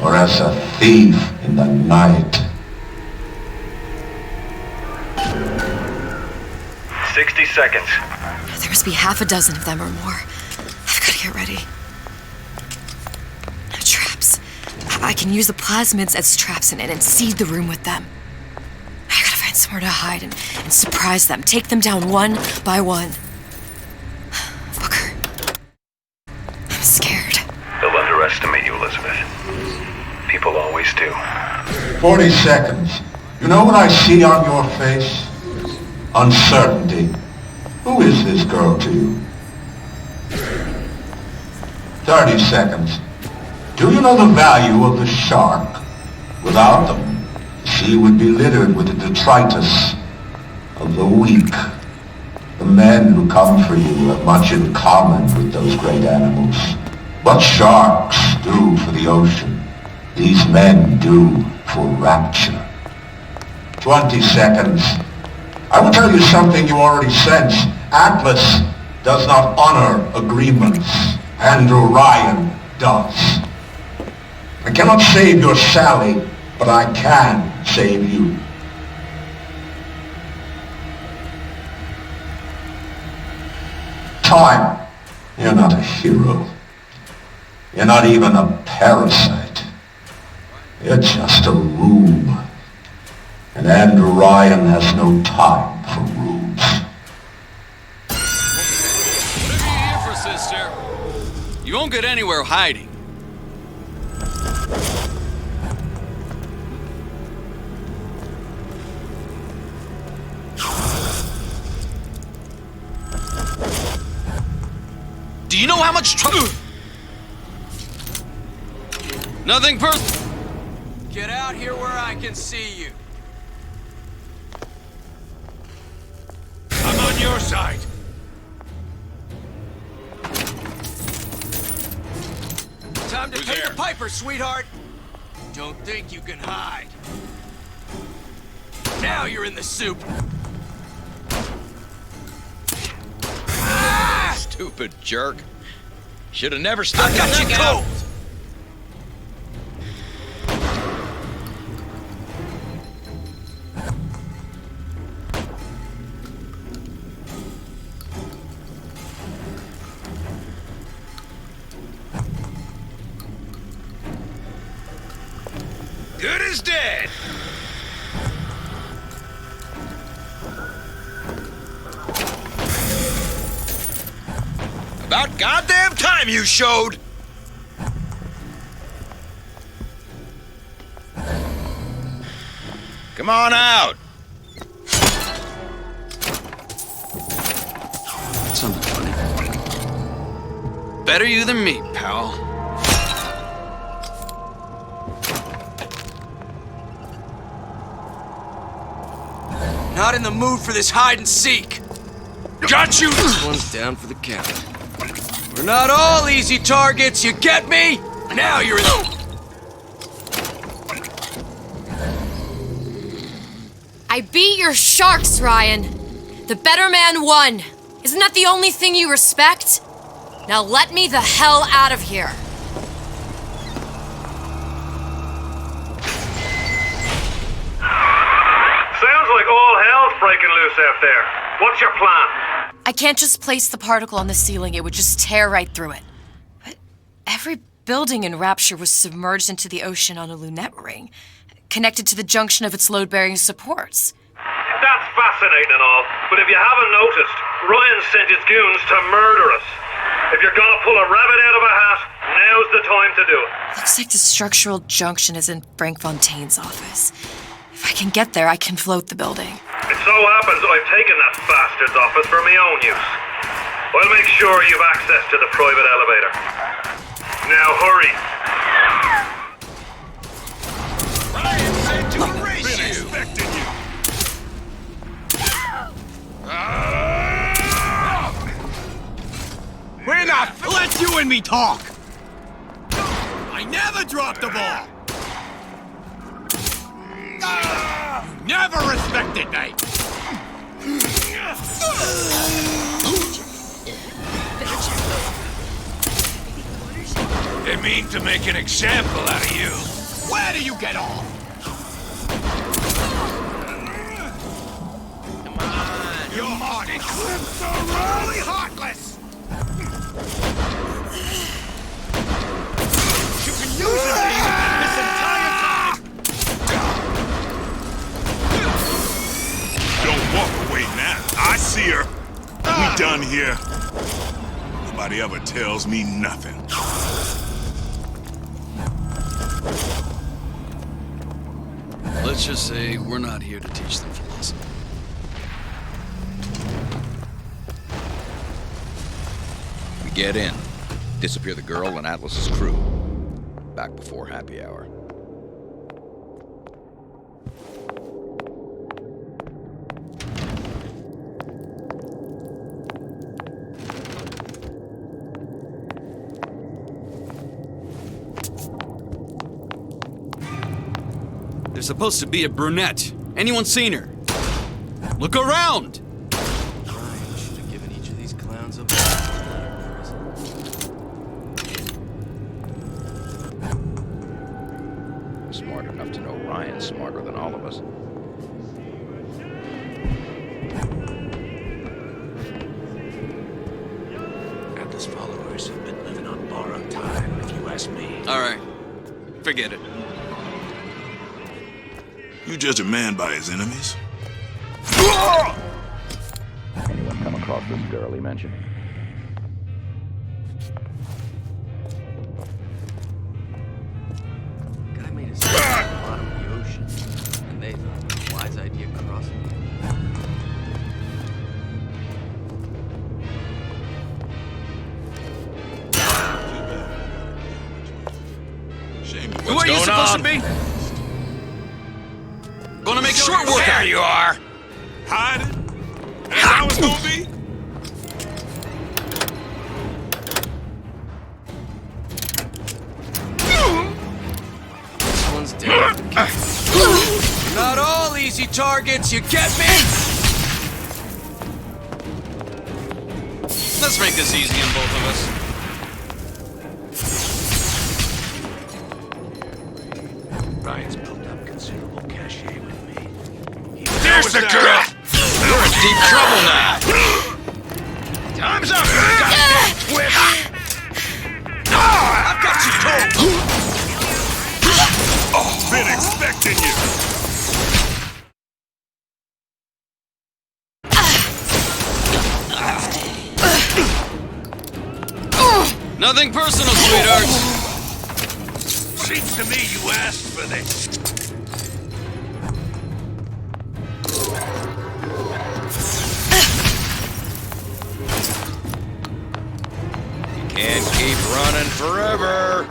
or as a thief in the night. 60 seconds. There must be half a dozen of them or more. I've got to get ready. Traps. I can use the plasmids as traps and seed the room with them. I gotta find somewhere to hide and surprise them. Take them down one by one. Booker. I'm scared. They'll underestimate you, Elizabeth. People always do. 40 seconds. You know what I see on your face? Uncertainty. Who is this girl to you? 30 seconds. Do you know the value of the shark? Without them, the sea would be littered with the detritus of the weak. The men who come for you have much in common with those great animals. What sharks do for the ocean, these men do for rapture. 20 seconds. I will tell you something you already sense. Atlas does not honor agreements. Andrew Ryan does. I cannot save your Sally, but I can save you. Time. You're not a hero. You're not even a parasite. You're just a room. And Andrew Ryan has no time for rooms. Whatever you're here for, sister, you won't get anywhere hiding. Do you know how much trouble? Nothing personal. Get out here where I can see you. I'm on your side. Time to pay the piper, sweetheart. Don't think you can hide. Now you're in the soup. Stupid jerk. Should have never stuck I got you cold. Good as dead. About goddamn time you showed! Come on out! Something funny. Better you than me, pal. Not in the mood for this hide and seek. Got you! This one's down for the count. We're not all easy targets, you get me? Now you're in the... I beat your sharks, Ryan. The better man won. Isn't that the only thing you respect? Now let me the hell out of here. Sounds like all hell's breaking loose out there. What's your plan? I can't just place the particle on the ceiling. It would just tear right through it. But every building in Rapture was submerged into the ocean on a lunette ring, connected to the junction of its load-bearing supports. That's fascinating and all, but if you haven't noticed, Ryan sent his goons to murder us. If you're gonna pull a rabbit out of a hat, now's the time to do it. Looks like the structural junction is in Frank Fontaine's office. If I can get there, I can float the building. It so happens I've taken that bastard's office for my own use. I'll make sure you've access to the private elevator. Now hurry. Ryan said to embrace you. Expecting you. We're not. Let you and me talk. I never dropped the ball. You never respected me. They mean to make an example out of you. Where do you get off? Come on. Your heart eclipse are really heartless. You can use it this entire time. Don't walk away now. I see her. We done here. Nobody ever tells me nothing. Let's just say we're not here to teach them philosophy. We get in, disappear the girl and Atlas's crew. Back before happy hour. There's supposed to be a brunette. Anyone seen her? Look around! I should have given each of these clowns a Smart enough to know Ryan's smarter than all of us. Atlas followers have been living on borrowed time, if you ask me. All right. Forget it. You judge a man by his enemies? Anyone come across this girl he mentioned? Guy made a stop at the bottom of the ocean, and they thought it was a wise idea crossing it. Shame. Who are you supposed to be? Gonna make short work. There you are. Hiding? That's how it's gonna be? This one's dead. Not all easy targets, you get me? Let's make this easy on both of us. Ryan's built up considerable cachet with me. There's the girl. You're in deep trouble now. Time's up, you goddamn twit. I've got you told. Been expecting you. Nothing personal, sweetheart. Seems to me you asked for this. Can't keep running forever.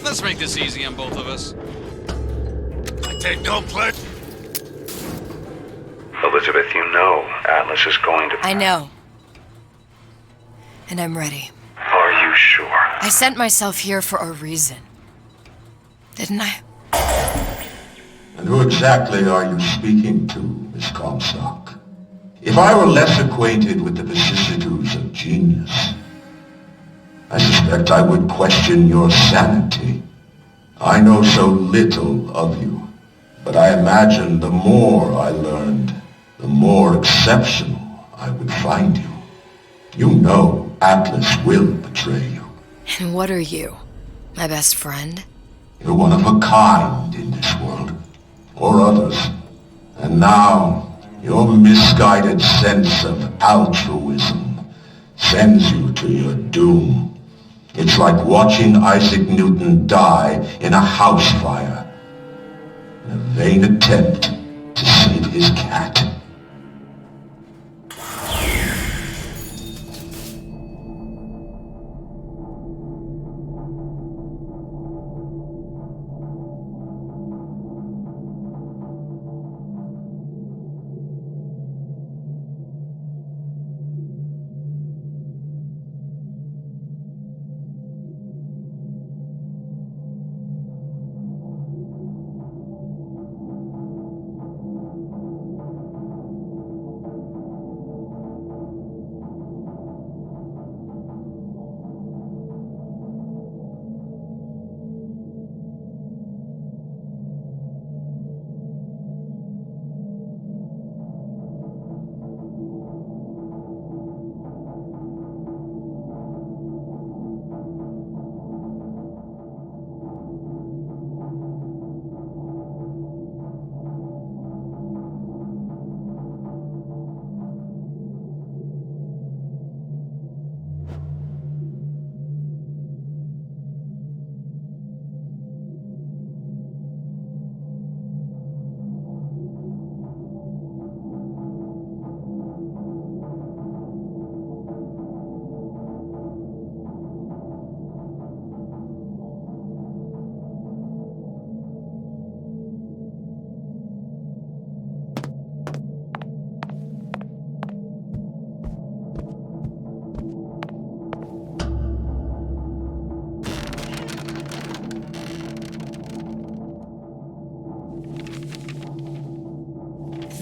Let's make this easy on both of us. I take no pledge. Elizabeth, you know Atlas is going to... I know. And I'm ready. Are you sure? I sent myself here for a reason. Didn't I? And who exactly are you speaking to, Miss Comstock? If I were less acquainted with the vicissitudes of genius, I suspect I would question your sanity. I know so little of you, but I imagine the more I learned, the more exceptional I would find you. You know Atlas will betray you. And what are you? My best friend? You're one of a kind in this world, or others. And now, your misguided sense of altruism sends you to your doom. It's like watching Isaac Newton die in a house fire in a vain attempt to save his cat.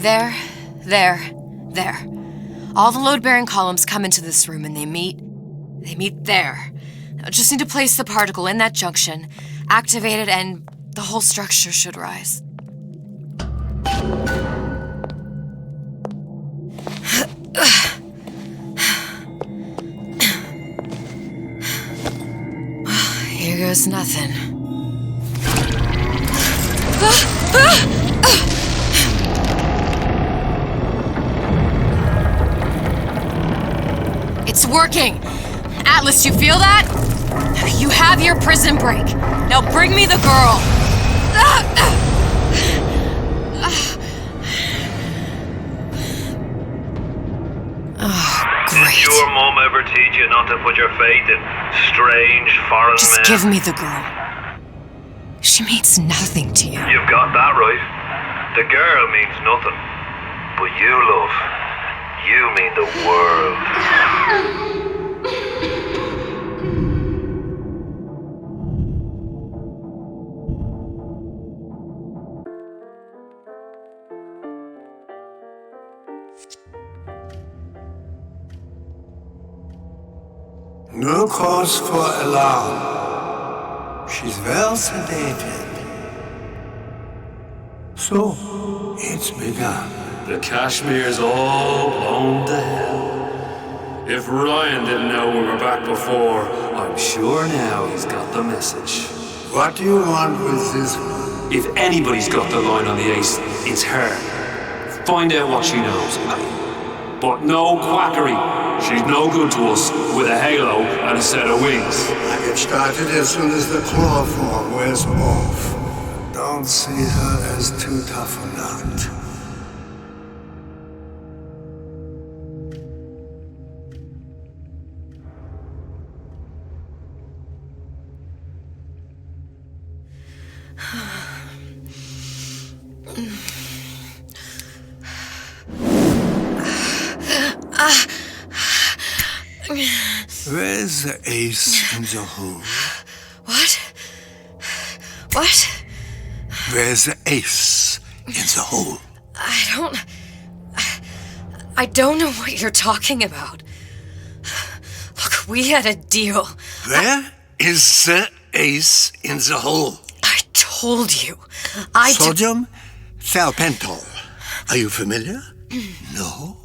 There. All the load-bearing columns come into this room and they meet there. I just need to place the particle in that junction, activate it, and the whole structure should rise. Here goes nothing. It's working! Atlas, you feel that? You have your prison break. Now bring me the girl. Oh, great. Did your mom ever teach you not to put your faith in strange foreign men? Just give me the girl. She means nothing to you. You've got that right. The girl means nothing. But you, love, you mean the world. No cause for alarm. She's well sedated. So, it's begun. The Kashmir's all blown to hell. If Ryan didn't know we were back before, I'm sure now he's got the message. What do you want with this? If anybody's got the line on the ace, it's her. Find out what she knows. But no quackery. She's no good to us with a halo and a set of wings. I get started as soon as the chloroform wears off. Don't see her as too tough a nut. Where's the ace in the hole? What? What? Where's the ace in the hole? I don't know what you're talking about. Look, we had a deal. Where is the ace in the hole? I told you. Sodium thiopental. Are you familiar? No?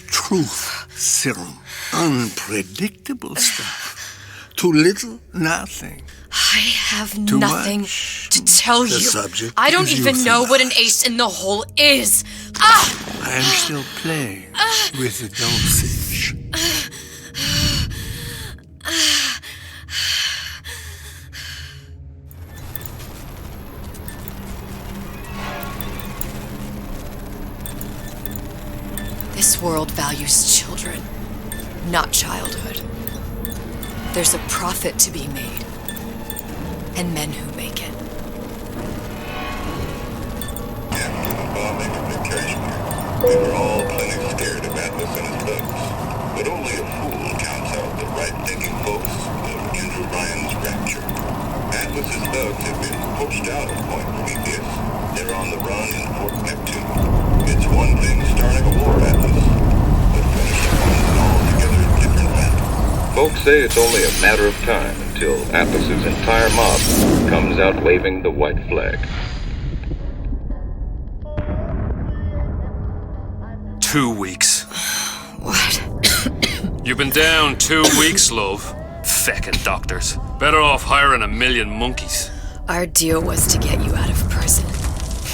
Truth serum. Unpredictable stuff. Too little, nothing. I have Too nothing much. to tell The you. subject I don't is even know what an ace in the hole is. Ah! I am still playing with the dosage. This world values children, not childhood. There's a profit to be made, and men who make it. After the bombing of the Kashmir, we were all plenty scared of Atlas and his thugs. But only a fool counts out the right-thinking folks of Andrew Ryan's rapture. Atlas's thugs have been poached out of Point Prometheus. They're on the run in Fort Neptune. It's one thing starting a war, Atlas, but finishing one is an altogether different matter. Folks say it's only a matter of time until Atlas's entire mob comes out waving the white flag. 2 weeks. What? You've been down 2 weeks, love. Feckin' doctors. Better off hiring a million monkeys. Our deal was to get you out of prison.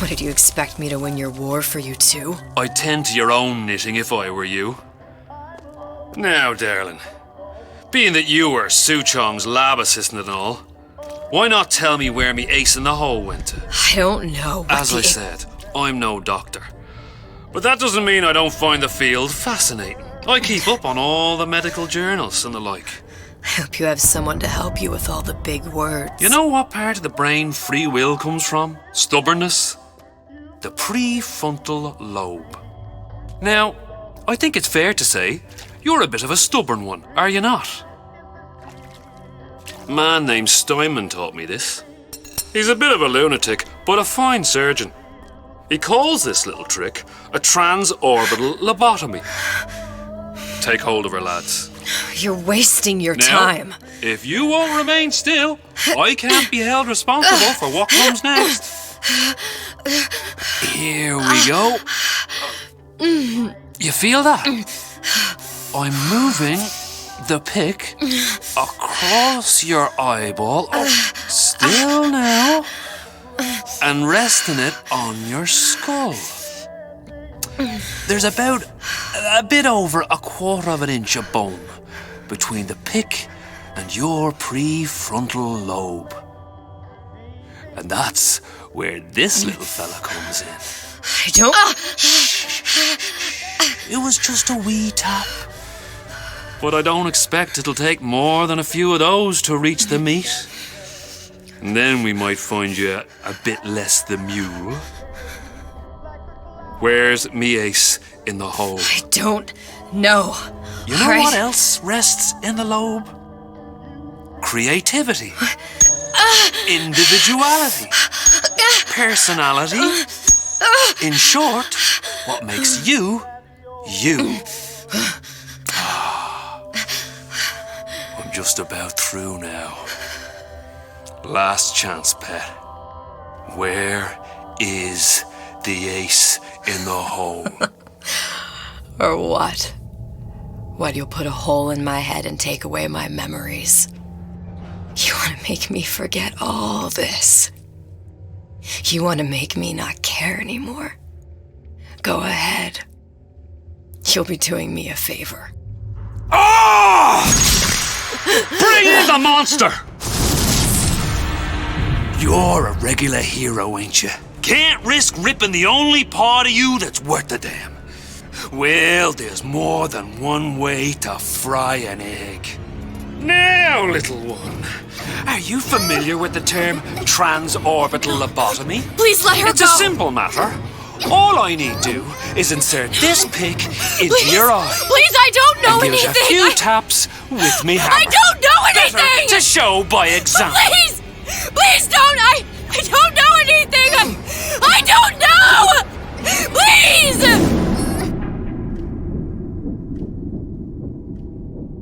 What, did you expect me to win your war for you too? I'd tend to your own knitting if I were you. Now, darling, being that you were Su Chong's lab assistant and all, why not tell me where me ace in the hole went to? I don't know. As I said, I'm no doctor. But that doesn't mean I don't find the field fascinating. I keep up on all the medical journals and the like. I hope you have someone to help you with all the big words. You know what part of the brain free will comes from? Stubbornness? The prefrontal lobe. Now, I think it's fair to say you're a bit of a stubborn one, are you not? A man named Steinman taught me this. He's a bit of a lunatic, but a fine surgeon. He calls this little trick a transorbital lobotomy. Take hold of her, lads. You're wasting your Now, time. if you won't remain still, I can't be held responsible for what comes next. Here we go. You feel that? I'm moving the pick across your eyeball. Still now. And resting it on your skull. There's about a bit over 1/4 of an inch of bone between the pick and your prefrontal lobe. And that's where this little fella comes in. I don't... It was just a wee tap. But I don't expect it'll take more than a few of those to reach the meat. And then we might find you a bit less the mule. Where's me ace in the hole? I don't know. You know what else rests in the lobe? Creativity. Individuality. Personality. In short, what makes you, you. I'm just about through now. Last chance, pet. Where is the ace in the hole? Or what? What, you'll put a hole in my head and take away my memories? You want to make me forget all this? You want to make me not care anymore? Go ahead. You'll be doing me a favor. Ah! Bring in the monster! You're a regular hero, ain't you? Can't risk ripping the only part of you that's worth a damn. Well, there's more than one way to fry an egg. Now, little one, are you familiar with the term transorbital lobotomy? Please let her It's go! a simple matter. All I need do is insert this pick into your eye. Please, I don't know and anything! Give it a few taps with me hammer. I don't know anything! Better to show by example. Please! Please don't! I don't know anything! I don't know! Please!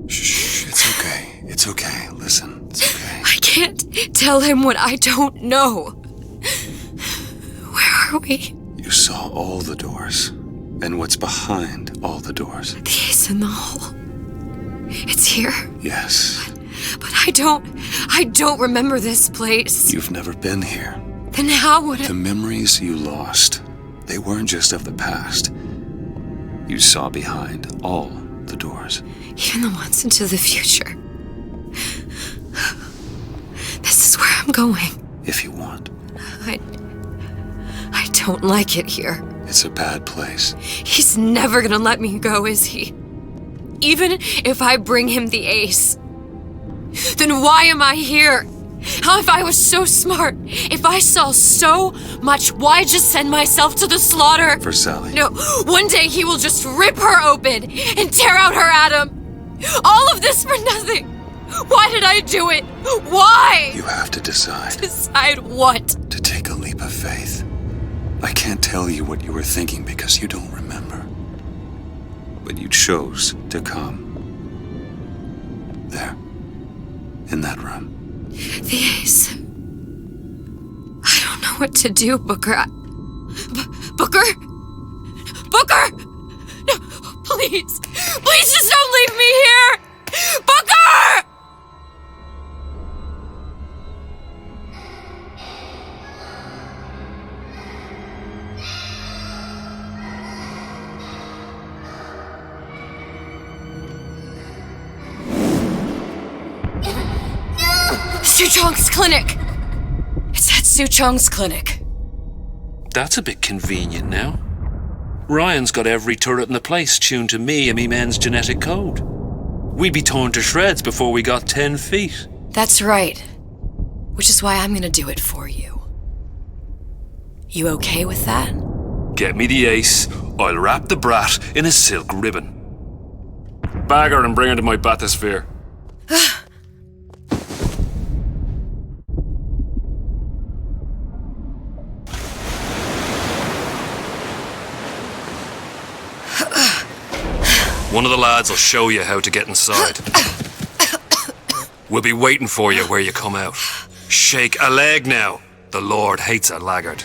Shh, it's okay. It's okay. Listen, it's okay. I can't tell him what I don't know. Where are we? You saw all the doors. And what's behind all the doors. The ace in the hole. It's here. Yes. But I don't remember this place. You've never been here. Then how would The memories you lost, they weren't just of the past. You saw behind all the doors. Even the ones into the future. This is where I'm going. If you want. I don't like it here. It's a bad place. He's never gonna let me go, is he? Even if I bring him the ace. Then why am I here? How if I was so smart? If I saw so much, why just send myself to the slaughter? For Sally. No, one day he will just rip her open and tear out her atom. All of this for nothing. Why did I do it? Why? You have to decide. Decide what? To take a leap of faith. I can't tell you what you were thinking because you don't remember. But you chose to come. There. In that room. The ace. I don't know what to do, Booker. Booker? Booker! No, please. Please just don't leave me here! Booker! Suchong's clinic! It's at Suchong's clinic. That's a bit convenient now. Ryan's got every turret in the place tuned to me and me men's genetic code. We'd be torn to shreds before we got 10 feet. That's right. Which is why I'm gonna do it for you. You okay with that? Get me the ace, I'll wrap the brat in a silk ribbon. Bag her and bring her to my bathysphere. One of the lads will show you how to get inside. We'll be waiting for you where you come out. Shake a leg now. The Lord hates a laggard.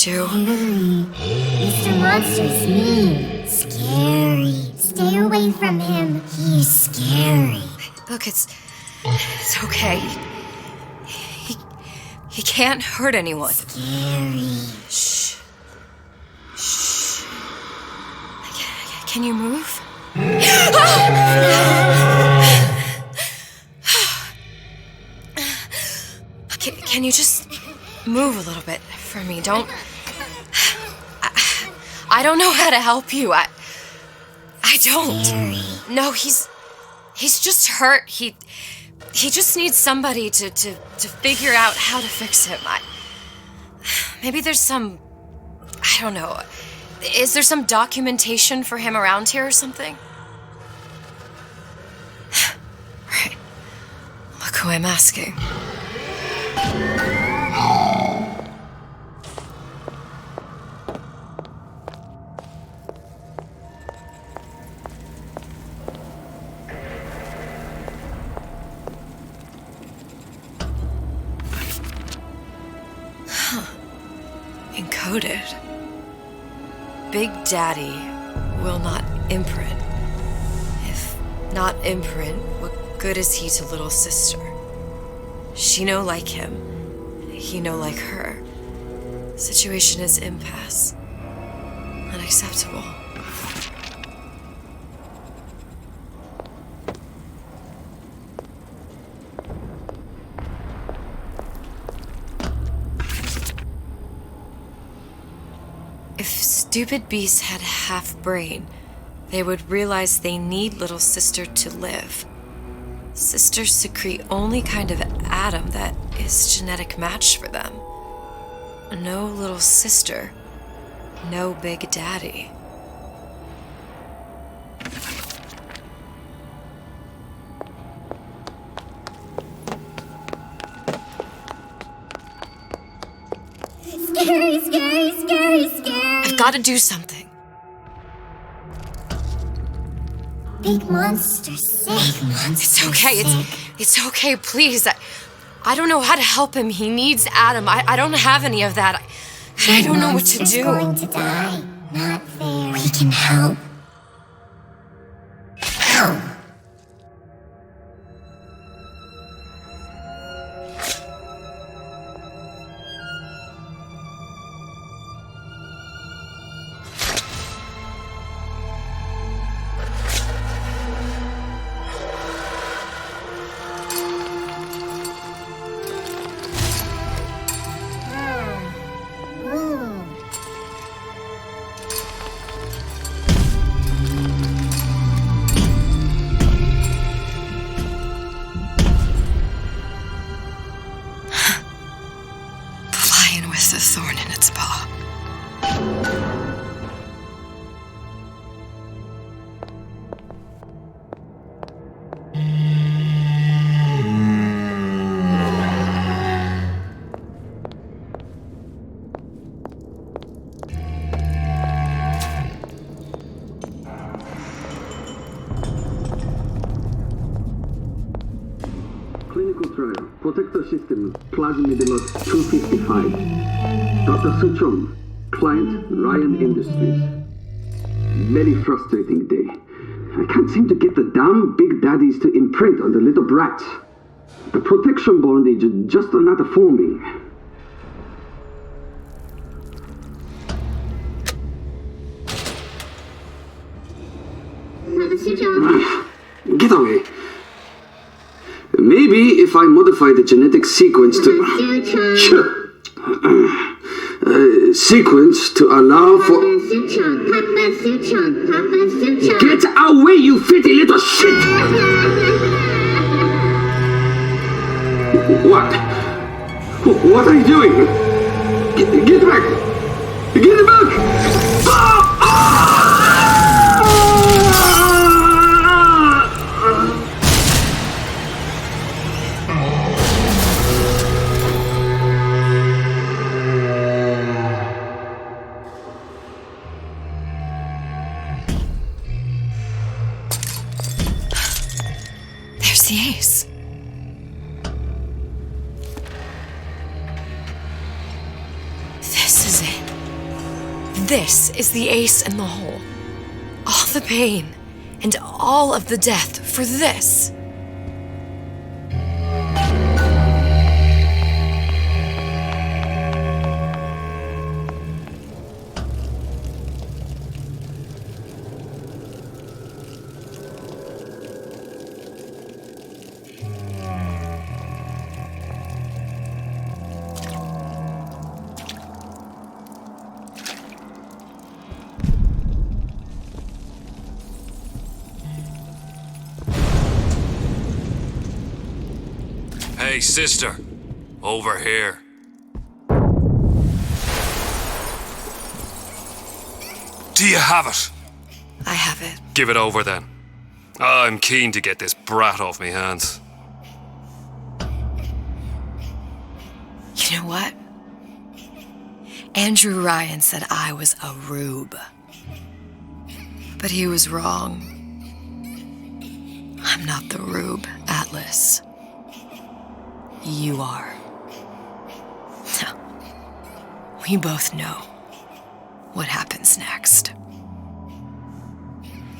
To. Mr. Monster's mean, scary. Stay away from him. He's scary. Look, it's okay. He can't hurt anyone. Scary. Shh. Shh. Can you move? Can you just move a little bit for me? Don't. I don't know how to help you. I don't. Scary. No, he's just hurt. He just needs somebody to figure out how to fix him. Maybe there's some, I don't know. Is there some documentation for him around here or something? Right. Look who I'm asking. Encoded. Big Daddy will not imprint. If not imprint, what good is he to little sister? She no like him. He no like her. Situation is impasse. Unacceptable. If stupid beasts had half brain, they would realize they need little sister to live. Sisters secrete only kind of atom that is genetic match for them. No little sister, no Big Daddy. Scary, scary, scary, scary. I've got to do something. Big monster sick. Big monster It's okay. It's okay, please. I don't know how to help him. He needs Adam. I don't have any of that. I don't know what to do. Going to die. Not fair. We can help. Help. with a thorn in its paw. Clinical trial. Protector system. Plasmidimos 255. Dr. Suchong. Client Ryan Industries. Very frustrating day. I can't seem to get the damn big daddies to imprint on the little brats. The protection bondage just not forming. Get away. Maybe if I modify the genetic sequence to allow for. Get away, you fitty little shit! What? What are you doing? Get back! Get back! There's the ace. This is it. This is the ace in the hole. All the pain and all of the death for this. Hey, sister. Over here. Do you have it? I have it. Give it over then. I'm keen to get this brat off me hands. You know what? Andrew Ryan said I was a rube. But he was wrong. I'm not the rube, Atlas. You are. No. We both know what happens next.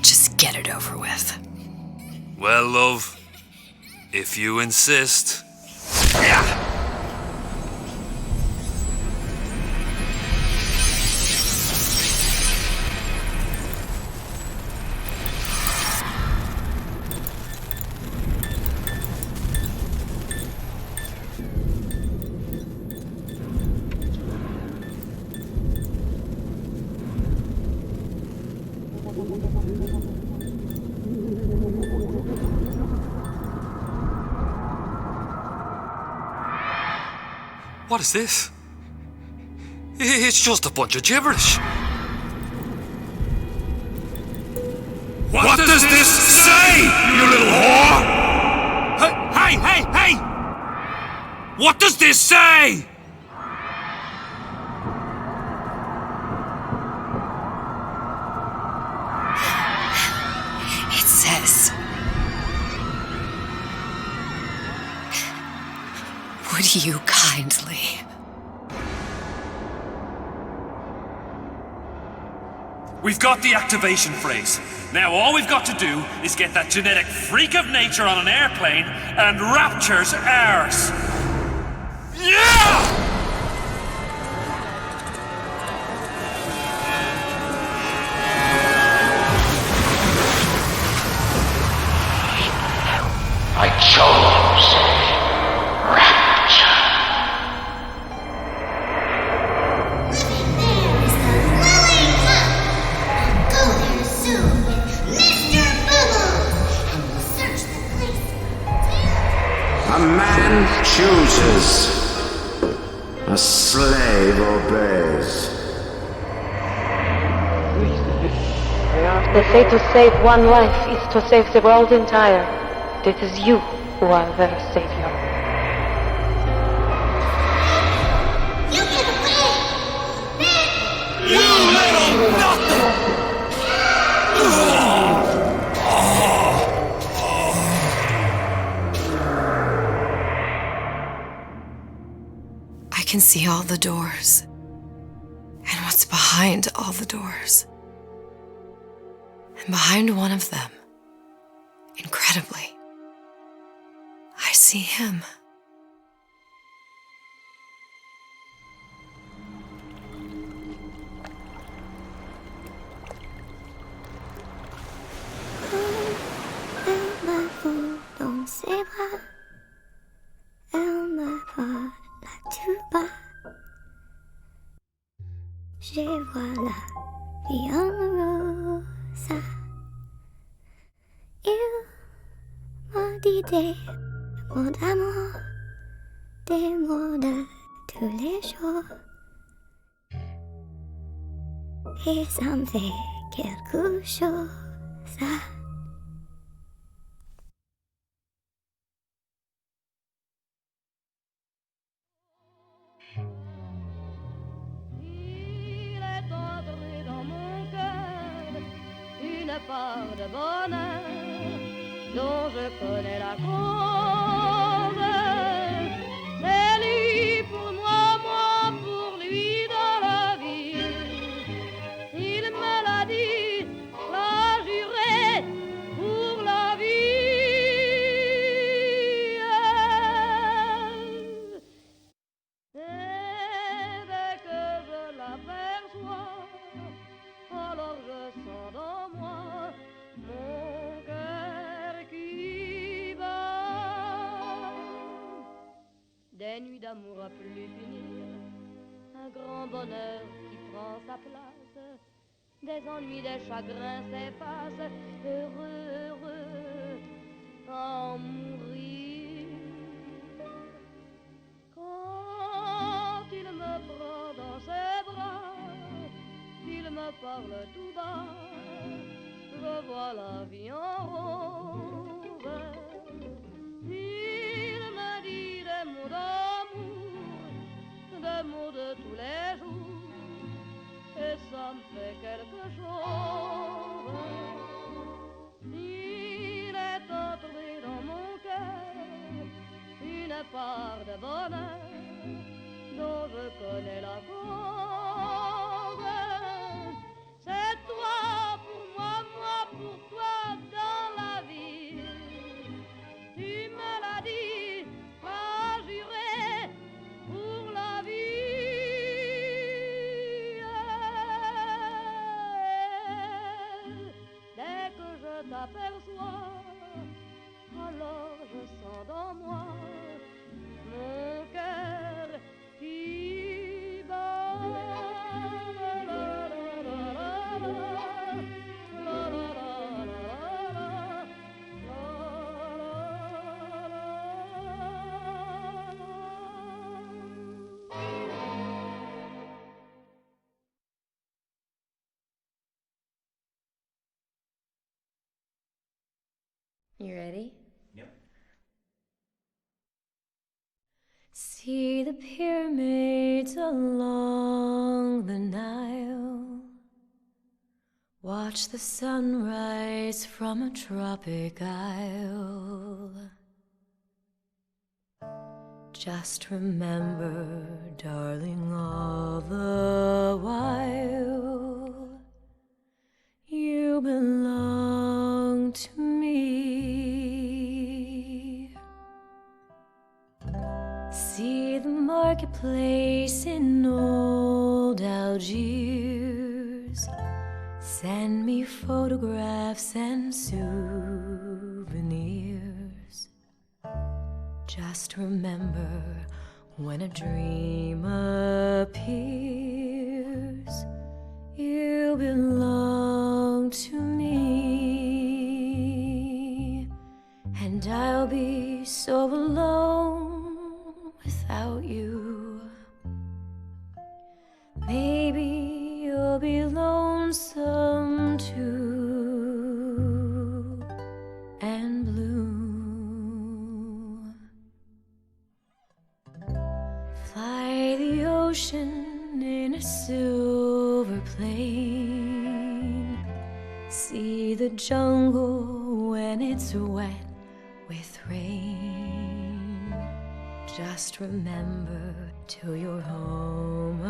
Just get it over with. Well, love, if you insist. What is this? It's just a bunch of gibberish. What does this say, you little whore? Hey! What does this say? It says, would you kindly? We've got the activation phrase. Now all we've got to do is get that genetic freak of nature on an airplane and rapture's ours. Yeah! I chose rapture. Go there soon with Mr. Boo-Boo, and we'll search the place. A man chooses. A slave obeys. They say to save one life is to save the world entire. It is you who are their savior. You get away! You little nothing! I can see all the doors. And what's behind all the doors. And behind one of them, incredibly, I see him. Elle m'avoue dans ses bras. Elle me parle tout bas. Je vois la vie en rose. Il m'a dit des mots d'amour, des mots de tous les jours. Et ça me fait quelque chose. Il est entré dans mon cœur une part de bonheur dont je connais la cause. C'est lui pour moi, moi pour lui dans la vie. Il me l'a dit, l'a juré pour la vie. Et dès que je l'aperçois, alors je sens dans moi mon cœur qui bat. Des nuits d'amour à plus finir, un grand bonheur qui prend sa place, des ennuis, des chagrins s'effacent, heureux, heureux, à en mourir. Quand il me prend dans ses bras, il me parle tout bas, je vois la vie en rose. Il me dit des mots d'amour, des mots de tous les jours, et ça me fait quelque chose. Il est entré dans mon cœur une part de bonheur dont je connais la cause. C'est toi pour moi, moi pour toi dans la vie. Tu me l'as dit, m'as juré pour la vie. Dès que je t'aperçois, alors je sens dans moi mon cœur qui bat. You ready? Yep. See the pyramids along the Nile. Watch the sunrise from a tropic isle. Just remember, darling, all the while you belong to me. See the marketplace in old Algiers. Send me photographs and souvenirs. Just remember, when a dream appears, you belong to me. And I'll be so alone without you. be lonesome too, and blue. Fly the ocean in a silver plane. See the jungle when it's wet with rain. Just remember till you're home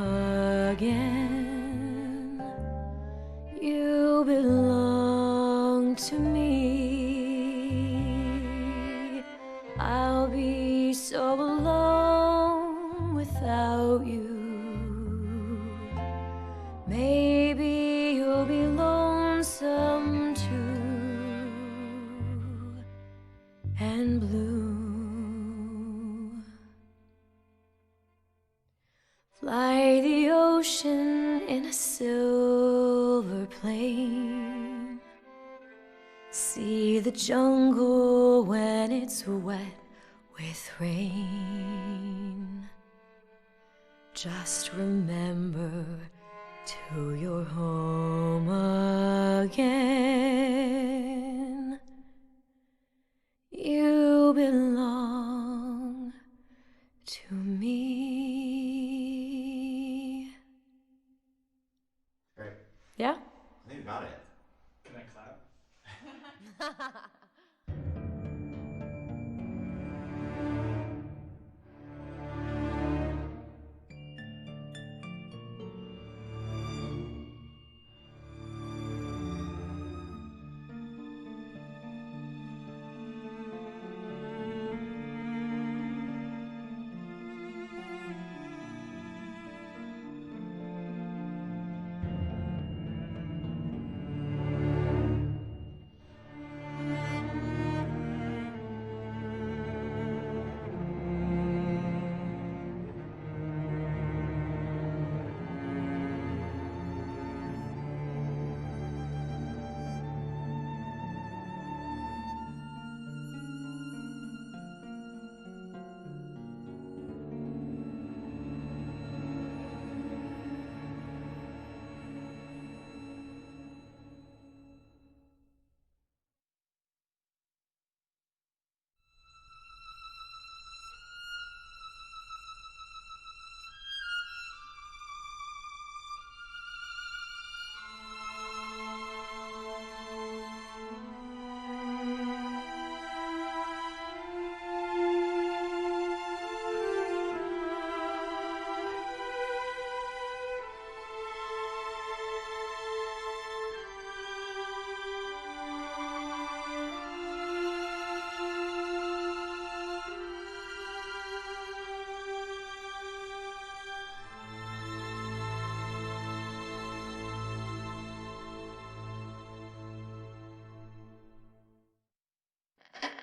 again, you belong to me. I'll be so alone without you. Maybe you'll be lonesome too, and blue. Fly the ocean in a silver plane. See the jungle when it's wet with rain. Just remember till you're home again, you belong to me. Great. Yeah? I think you got it. Can I clap?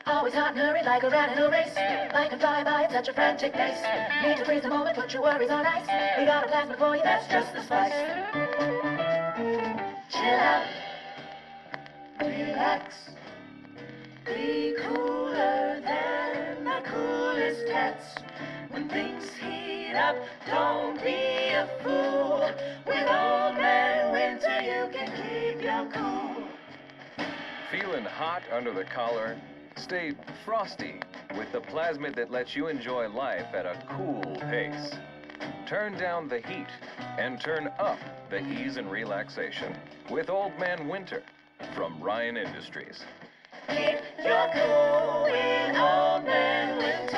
Always hot and hurried like a rat in a race. Life can fly by at such a frantic pace. Need to freeze the moment, put your worries on ice. We got a plasma for you, that's just the spice. Chill out, relax, be cooler than the coolest cats. When things heat up, don't be a fool. With Old Man Winter, you can keep your cool. Feeling hot under the collar? Stay frosty with the plasmid that lets you enjoy life at a cool pace. Turn down the heat and turn up the ease and relaxation with Old Man Winter from Ryan Industries. Keep your cool with Old Man Winter.